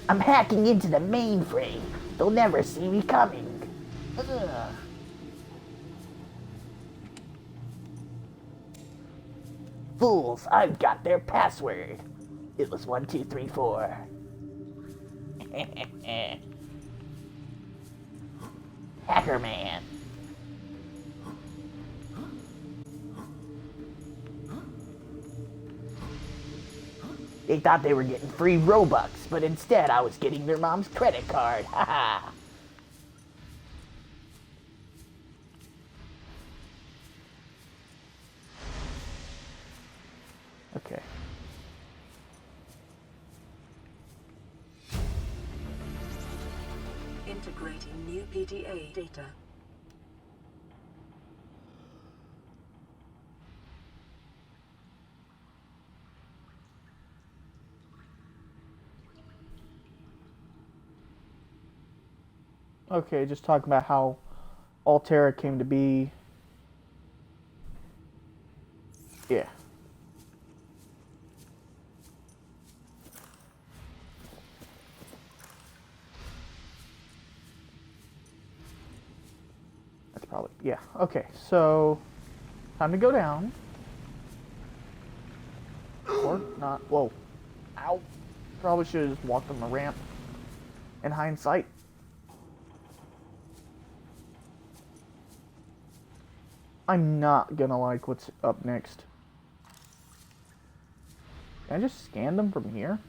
I'm hacking into the mainframe. They'll never see me coming. Ugh. Fools, I've got their password. It was 1234. Hacker man. They thought they were getting free Robux, but instead I was getting their mom's credit card. Haha. Okay. Integrating new PDA data. Okay, just talking about how Altera came to be. Yeah. That's probably, yeah. Okay, so time to go down. Or not. Whoa. Ow. Probably should have just walked on the ramp in hindsight. I'm not gonna like what's up next. Can I just scan them from here?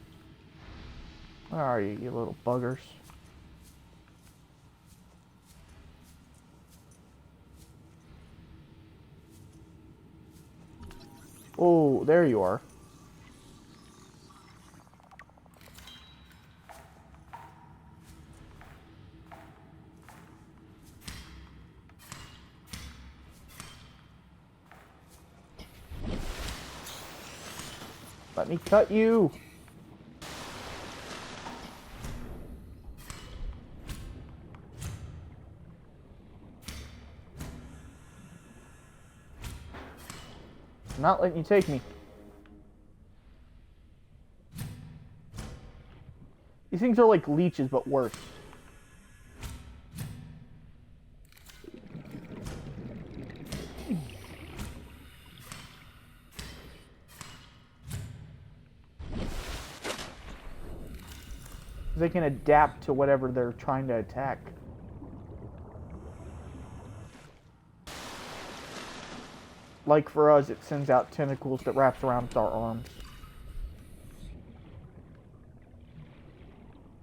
Where are you, you little buggers? Oh, there you are. Let me cut you. I'm not letting you take me. These things are like leeches, but worse. They can adapt to whatever they're trying to attack. Like for us, it sends out tentacles that wraps around our arms.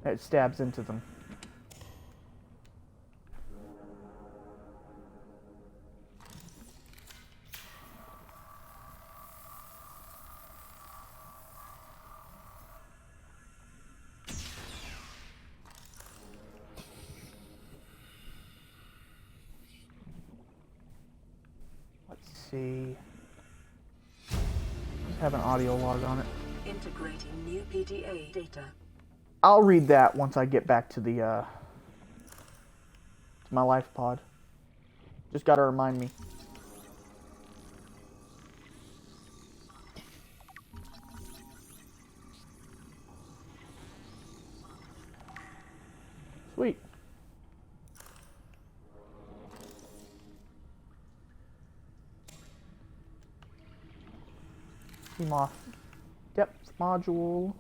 It stabs into them. See. Just have an audio log on it. Integrating new PDA data. I'll read that once I get back to the to my life pod. Just gotta remind me. Sweet. Off depth module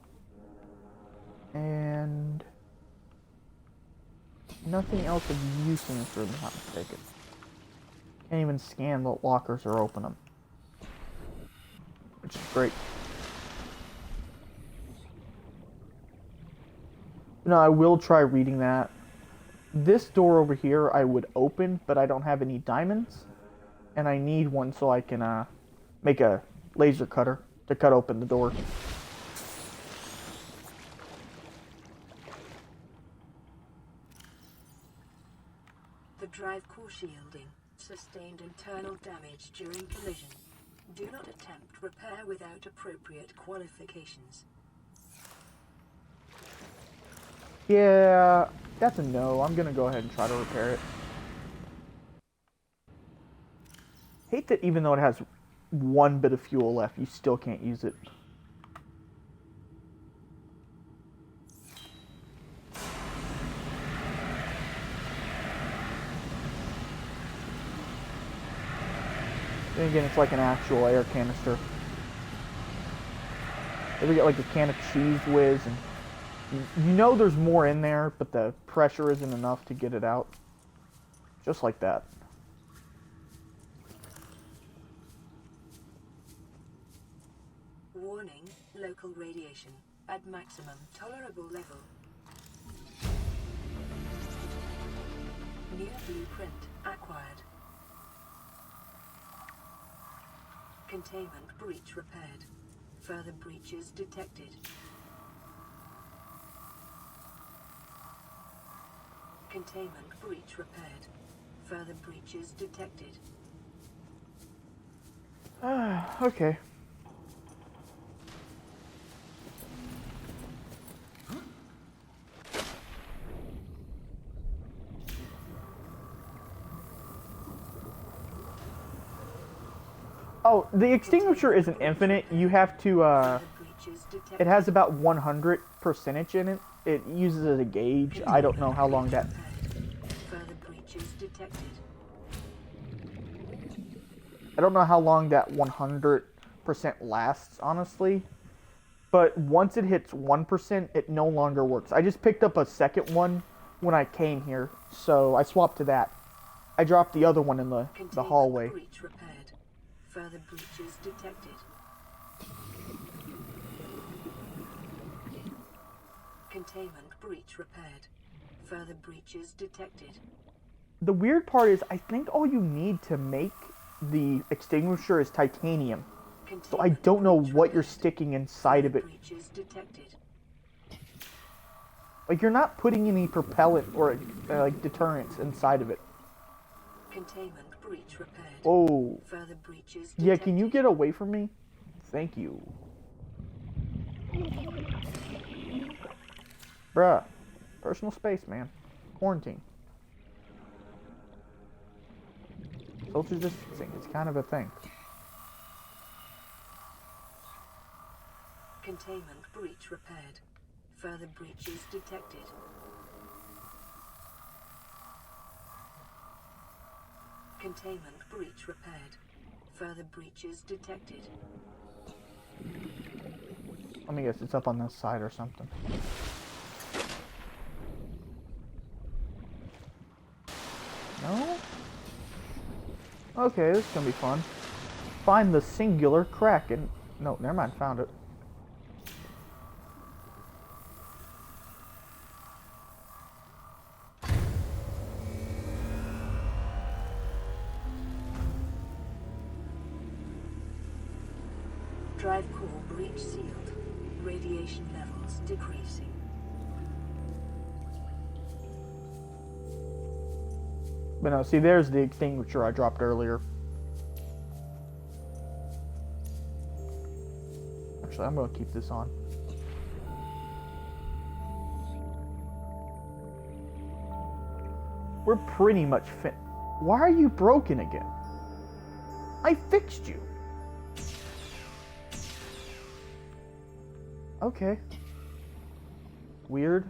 and nothing else of use in this room, if I'm not mistaken. Can't even scan the lockers or open them, which is great. No, I will try reading that. This door over here I would open, but I don't have any diamonds, and I need one so I can make a laser cutter to cut open the door. The drive core shielding sustained internal damage during collision. Do not attempt repair without appropriate qualifications. Yeah, that's a no. I'm gonna go ahead and try to repair it. Hate that even though it has one bit of fuel left, you still can't use it. Then again, it's like an actual air canister. Ever get like a can of Cheese Whiz, and you know there's more in there, but the pressure isn't enough to get it out. Just like that. Warning, local radiation at maximum tolerable level. New blueprint acquired. Containment breach repaired. Further breaches detected. Containment breach repaired. Further breaches detected. Okay. Oh, the extinguisher isn't infinite. You have to, it has about 100% in it. It uses as a gauge. I don't know how long that... Further breaches detected. I don't know how long that 100% lasts, honestly. But once it hits 1%, it no longer works. I just picked up a second one when I came here, so I swapped to that. I dropped the other one in the hallway. Breach repaired. Further breaches detected. Containment breach repaired. Further breaches detected. The weird part is, I think all you need to make the extinguisher is titanium. So I don't know what you're sticking inside of it. Breaches detected. Like, you're not putting any propellant or like deterrents inside of it. Containment breach repaired. Oh. Further breaches Yeah, detected. can you get away from me? Thank you. Bruh. Personal space, man. Quarantine. Social distancing. It's kind of a thing. Containment breach repaired. Further breaches detected. Containment breach repaired. Further breaches detected. Let me guess, it's up on this side or something. No? Okay, this is gonna be fun. Find the singular Kraken. No, never mind, found it. Drive core breach sealed. Radiation levels decreasing. But no, see, there's the extinguisher I dropped earlier. Actually, I'm gonna keep this on. We're pretty much fit. Why are you broken again? I fixed you. Okay. Weird.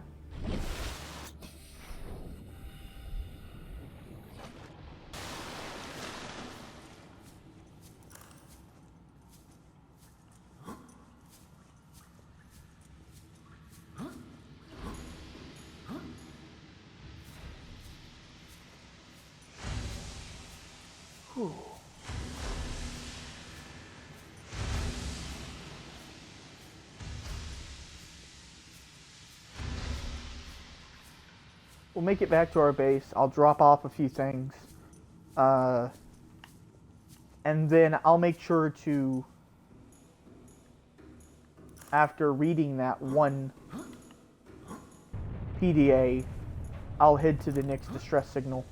Whew. We'll make it back to our base. I'll drop off a few things. And then I'll make sure to, after reading that one PDA, I'll head to the next distress signal.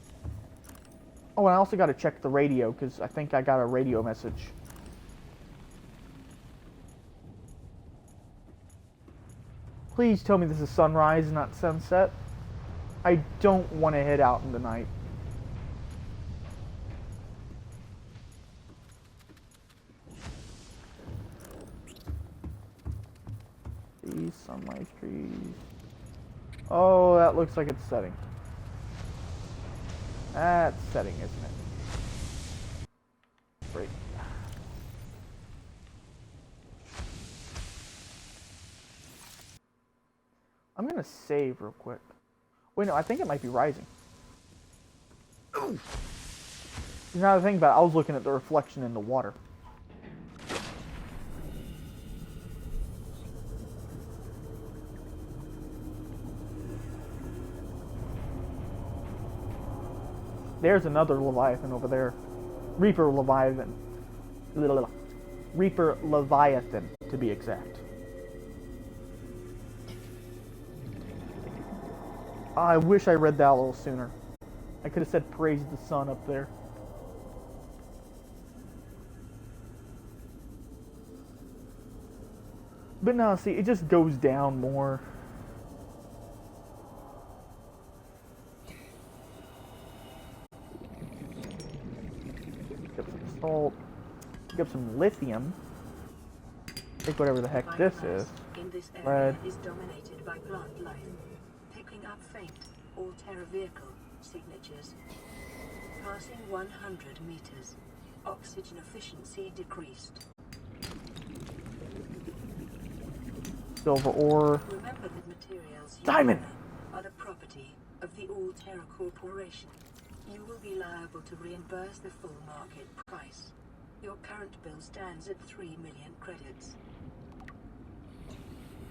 Oh, and I also got to check the radio, because I think I got a radio message. Please tell me this is sunrise, not sunset. I don't want to head out in the night. These sunlight trees. Oh, that looks like it's setting. That's setting, isn't it? Great. I'm gonna save real quick. Wait, no, I think it might be rising. Now that I think about it, I was looking at the reflection in the water. There's another Leviathan over there. Reaper Leviathan. Reaper Leviathan, to be exact. I wish I read that a little sooner. I could have said praise the sun up there. But no, see, it just goes down more. Pick up some salt. Pick up some lithium. Take whatever the heck this is. In this area Lead. is dominated by plant life, picking up faint all-terra vehicle signatures. Passing 100 meters, oxygen efficiency decreased. Silver ore. Remember that materials you Diamond! gather are the property of the All-Terra Corporation. You will be liable to reimburse the full market price. Your current bill stands at 3 million credits.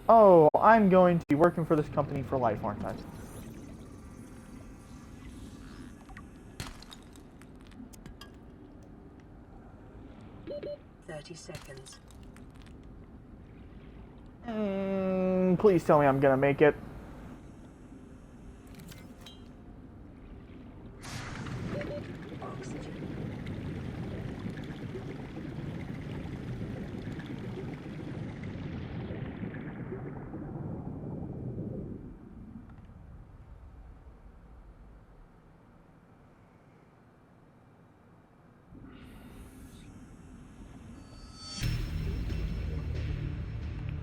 Oh, I'm going to be working for this company for life, aren't I? Seconds. Please tell me I'm gonna make it. Oxygen.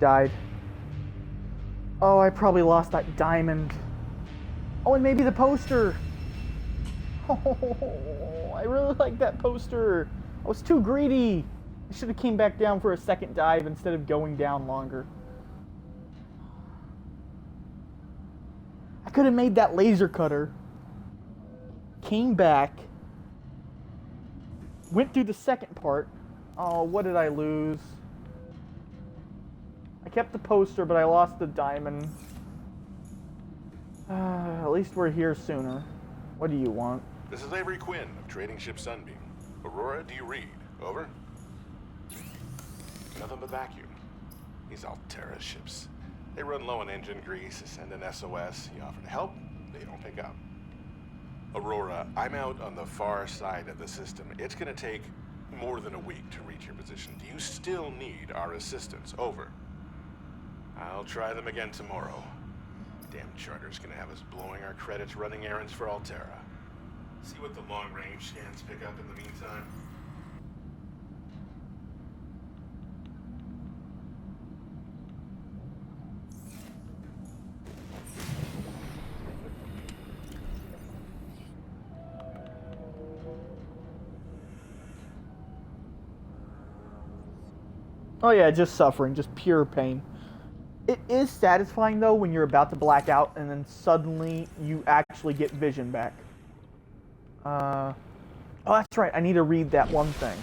Died. Oh, I probably lost that diamond. Oh, and maybe the poster. Oh, I really like that poster. I was too greedy. I should have came back down for a second dive instead of going down longer. I could have made that laser cutter. Came back. Went through the second part. Oh, what did I lose? I kept the poster, but I lost the diamond. At least we're here sooner. What do you want? This is Avery Quinn of Trading Ship Sunbeam. Aurora, do you read? Over? Nothing but vacuum. These Alterra ships. They run low on engine grease, send an SOS, you offer to help, they don't pick up. Aurora, I'm out on the far side of the system. It's gonna take more than a week to reach your position. Do you still need our assistance? Over. I'll try them again tomorrow. Damn charter's gonna have us blowing our credits running errands for Alterra. See what the long-range scans pick up in the meantime. Oh yeah, just suffering, just pure pain. It is satisfying though when you're about to black out and then suddenly you actually get vision back. Oh, that's right, I need to read that one thing.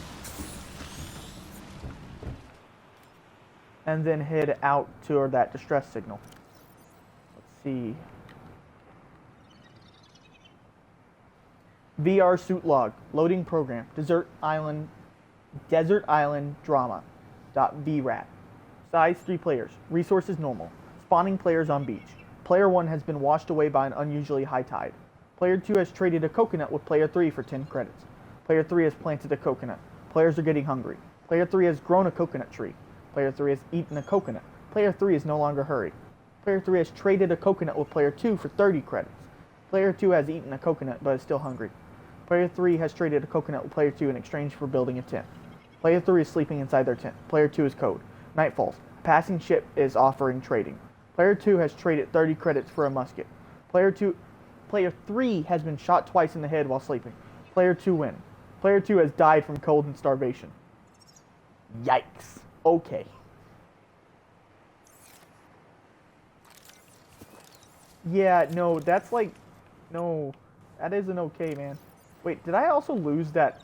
And then head out toward that distress signal. Let's see. VR suit log. Loading program. Desert Island drama. .vrat. Size 3 players. Resources normal. Spawning players on beach. Player 1 has been washed away by an unusually high tide. Player 2 has traded a coconut with Player 3 for 10 credits. Player 3 has planted a coconut. Players are getting hungry. Player 3 has grown a coconut tree. Player 3 has eaten a coconut. Player 3 is no longer hurried. Player 3 has traded a coconut with Player 2 for 30 credits. Player 2 has eaten a coconut but is still hungry. Player 3 has traded a coconut with Player 2 in exchange for building a tent. Player 3 is sleeping inside their tent. Player 2 is code. Night falls. A passing ship is offering trading. Player 2 has traded 30 credits for a musket. Player 3 has been shot twice in the head while sleeping. Player 2 win. Player 2 has died from cold and starvation. Yikes. Okay. Yeah, no, that's like, no, that isn't okay, man. Wait, did I also lose that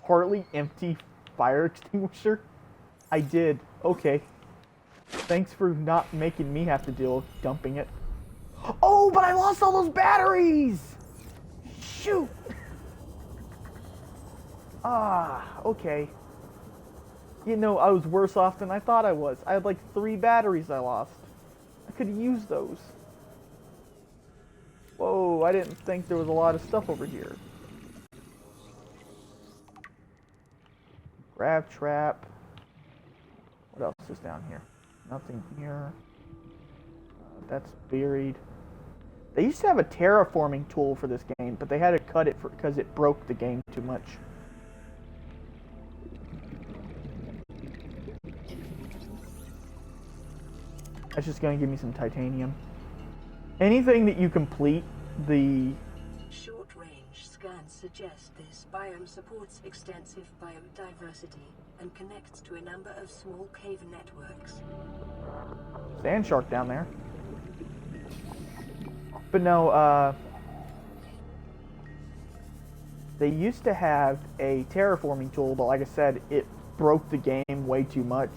partly empty fire extinguisher? I did. Okay. Thanks for not making me have to deal with dumping it. Oh, but I lost all those batteries! Shoot! Ah, okay. You know, I was worse off than I thought I was. I had like 3 batteries I lost. I could use those. Whoa, I didn't think there was a lot of stuff over here. Grab trap. What else is down here? Nothing here. That's buried. They used to have a terraforming tool for this game, but they had to cut it because it broke the game too much. That's just going to give me some titanium. Anything that you complete, the... Short-range scans suggest this biome supports extensive biodiversity and connects to a number of small cave networks. Sand shark down there. But no, they used to have a terraforming tool, but like I said, it broke the game way too much.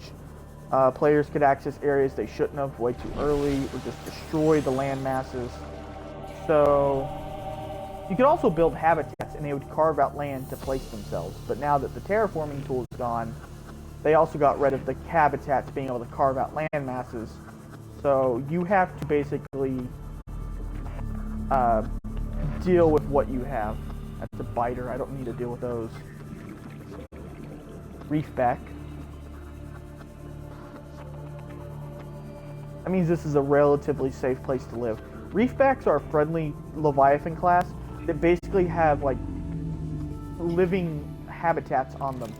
Players could access areas they shouldn't have way too early, or just destroy the land masses. So, you could also build habitats, and they would carve out land to place themselves. But now that the terraforming tool is gone, they also got rid of the habitats being able to carve out land masses. So, you have to basically deal with what you have. That's a biter. I don't need to deal with those. Reefback. That means this is a relatively safe place to live. Reefbacks are a friendly Leviathan class that basically have like living habitats on them.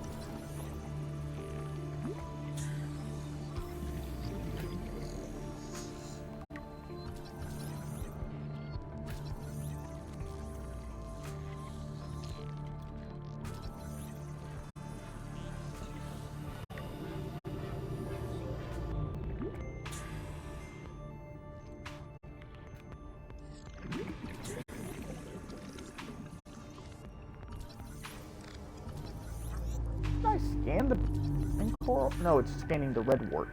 I scan the pink coral? No, it's scanning the red wart.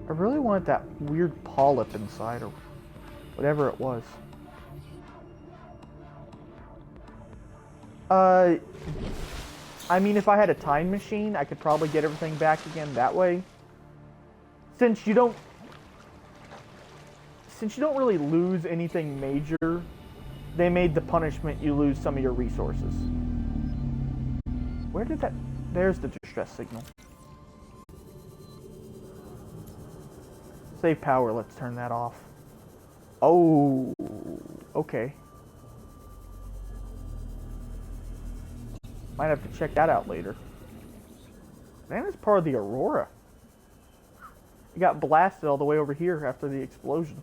I really wanted that weird polyp inside, or whatever it was. I mean, if I had a time machine, I could probably get everything back again that way. Since you don't really lose anything major, they made the punishment you lose some of your resources. Where did that... There's the distress signal. Save power, let's turn that off. Oh, okay. Might have to check that out later. Man, it's part of the Aurora. It got blasted all the way over here after the explosion.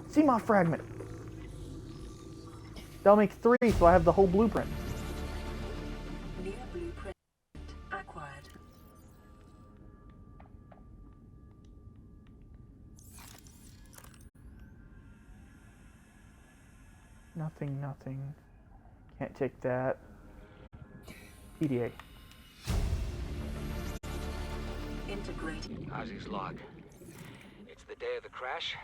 Seamoth fragment. That'll make 3, so I have the whole blueprint. New blueprint acquired. Nothing, nothing. Can't take that. PDA. Integrating. Ozzy's log. It's the day of the crash.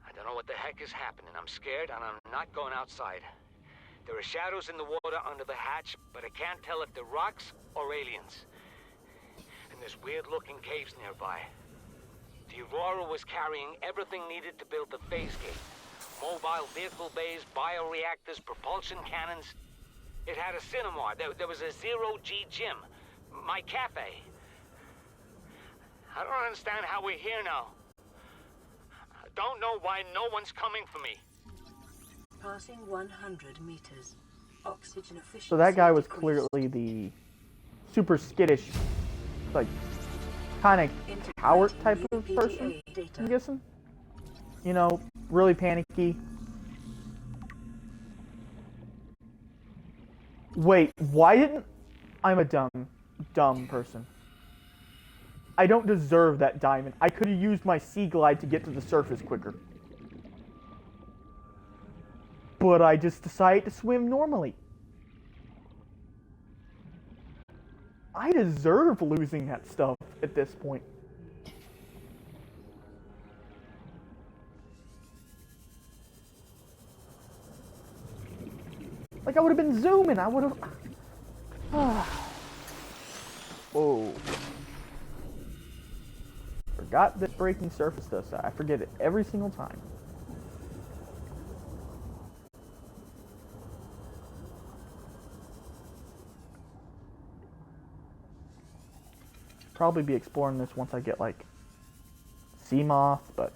I don't know what the heck is happening. I'm scared and I'm not going outside. There are shadows in the water under the hatch, but I can't tell if they're rocks or aliens. And there's weird-looking caves nearby. The Aurora was carrying everything needed to build the phase gate. Mobile vehicle bays, bioreactors, propulsion cannons. It had a cinema. There was a zero-G gym. My cafe. I don't understand how we're here now. I don't know why no one's coming for me. Passing 100 meters. Oxygen efficiency So that guy was decreased. clearly the super skittish, like, kind of coward type of person, I'm guessing. You know, really panicky. Wait, why didn't... I'm a dumb person. I don't deserve that diamond. I could have used my sea glide to get to the surface quicker. But I just decided to swim normally. I deserve losing that stuff at this point. Like, I would have been zooming. I would have... Oh. Forgot that breaking surface does that. I forget it every single time. Probably be exploring this once I get, like, sea moth, but...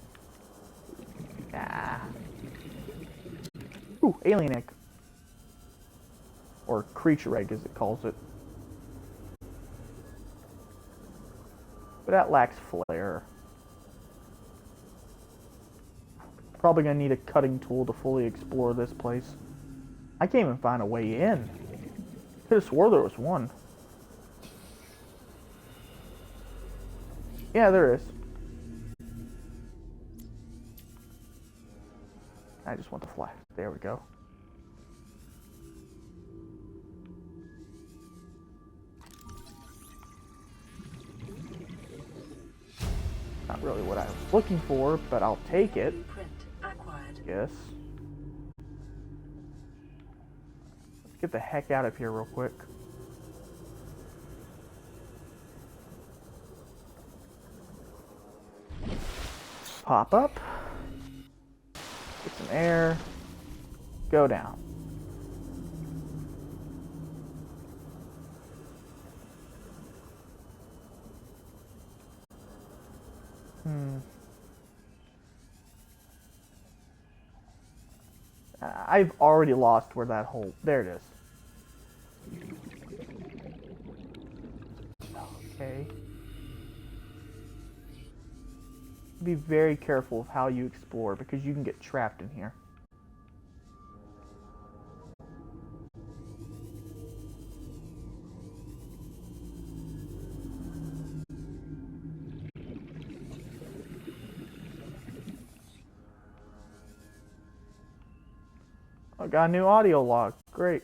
Ah. Ooh, alien egg. Or creature egg, as it calls it. But that lacks flair. Probably gonna need a cutting tool to fully explore this place. I can't even find a way in. Could have swore there was one. Yeah, there is. I just want the flag. There we go. Not really what I was looking for, but I'll take it. Blueprint acquired. Yes. Let's get the heck out of here real quick. Pop up. Get some air. Go down. I've already lost where that hole... There it is. Okay. Be very careful of how you explore, because you can get trapped in here. I got a new audio log. Great.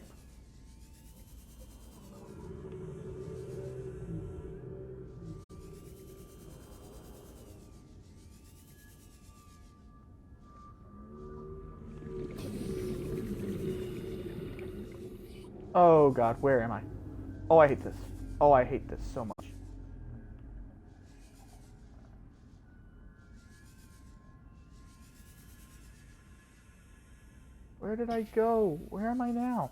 Oh god, where am I? Oh, I hate this. Oh, I hate this so much. Where did I go? Where am I now?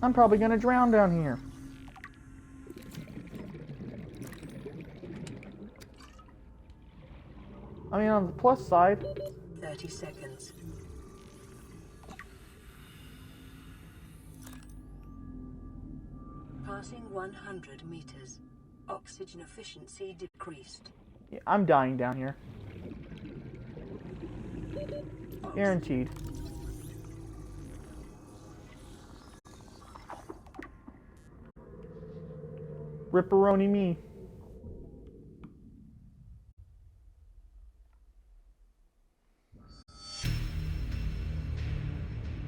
I'm probably gonna drown down here. I mean, on the plus side... 30 seconds. Passing 100 meters. Oxygen efficiency decreased. Yeah, I'm dying down here. Guaranteed. Ripperoni me.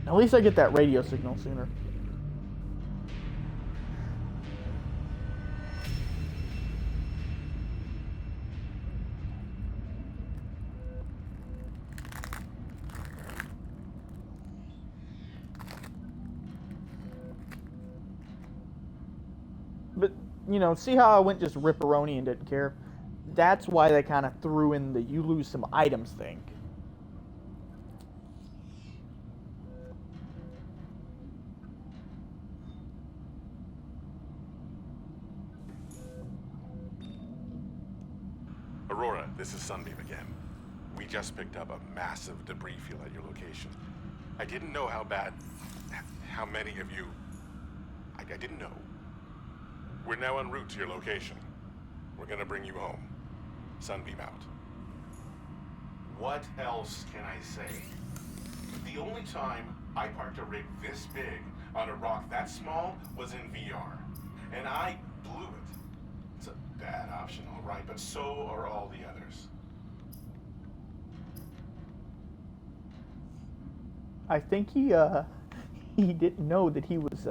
At least I get that radio signal sooner. But, you know, see how I went just ripperoni and didn't care? That's why they kind of threw in the you lose some items thing. Aurora, this is Sunbeam again. We just picked up a massive debris field at your location. I didn't know how many of you... I didn't know. We're now en route to your location. We're gonna bring you home. Sunbeam out. What else can I say? The only time I parked a rig this big on a rock that small was in VR. And I blew it. It's a bad option, all right, but so are all the others. I think he didn't know that he was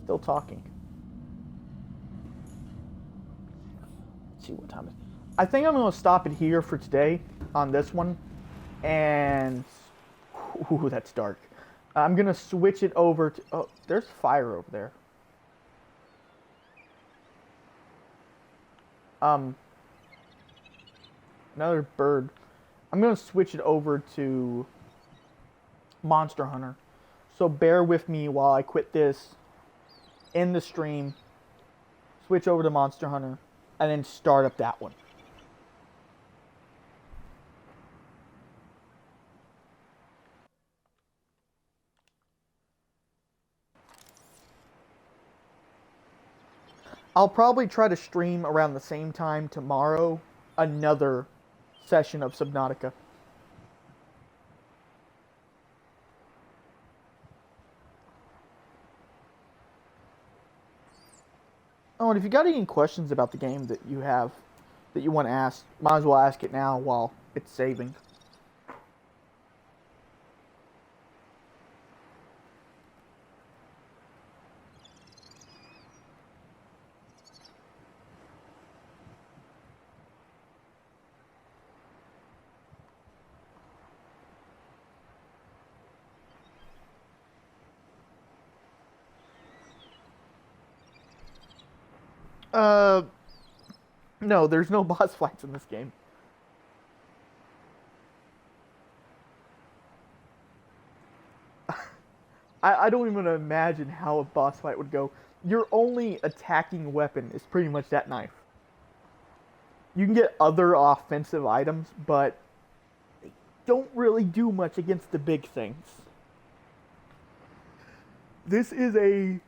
still talking. Let's see what time it is. I think I'm going to stop it here for today on this one. And ooh, that's dark. I'm going to switch it over to... Oh, there's fire over there. Another bird. I'm going to switch it over to Monster Hunter. So bear with me while I quit this in the stream, switch over to Monster Hunter, and then start up that one. I'll probably try to stream around the same time tomorrow another session of Subnautica. Oh, and if you got any questions about the game that you want to ask, might as well ask it now while it's saving. No, there's no boss fights in this game. I don't even imagine how a boss fight would go. Your only attacking weapon is pretty much that knife. You can get other offensive items, but they don't really do much against the big things. This is a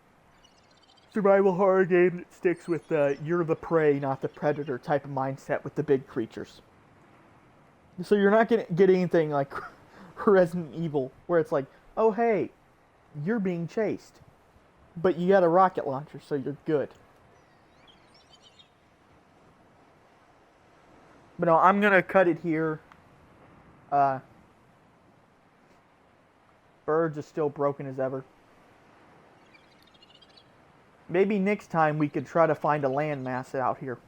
survival horror game that sticks with the you're the prey, not the predator type of mindset with the big creatures. So you're not going to get anything like Resident Evil, where it's like, oh hey, you're being chased, but you got a rocket launcher, so you're good. But no, I'm going to cut it here. Birds are still broken as ever. Maybe next time we could try to find a landmass out here.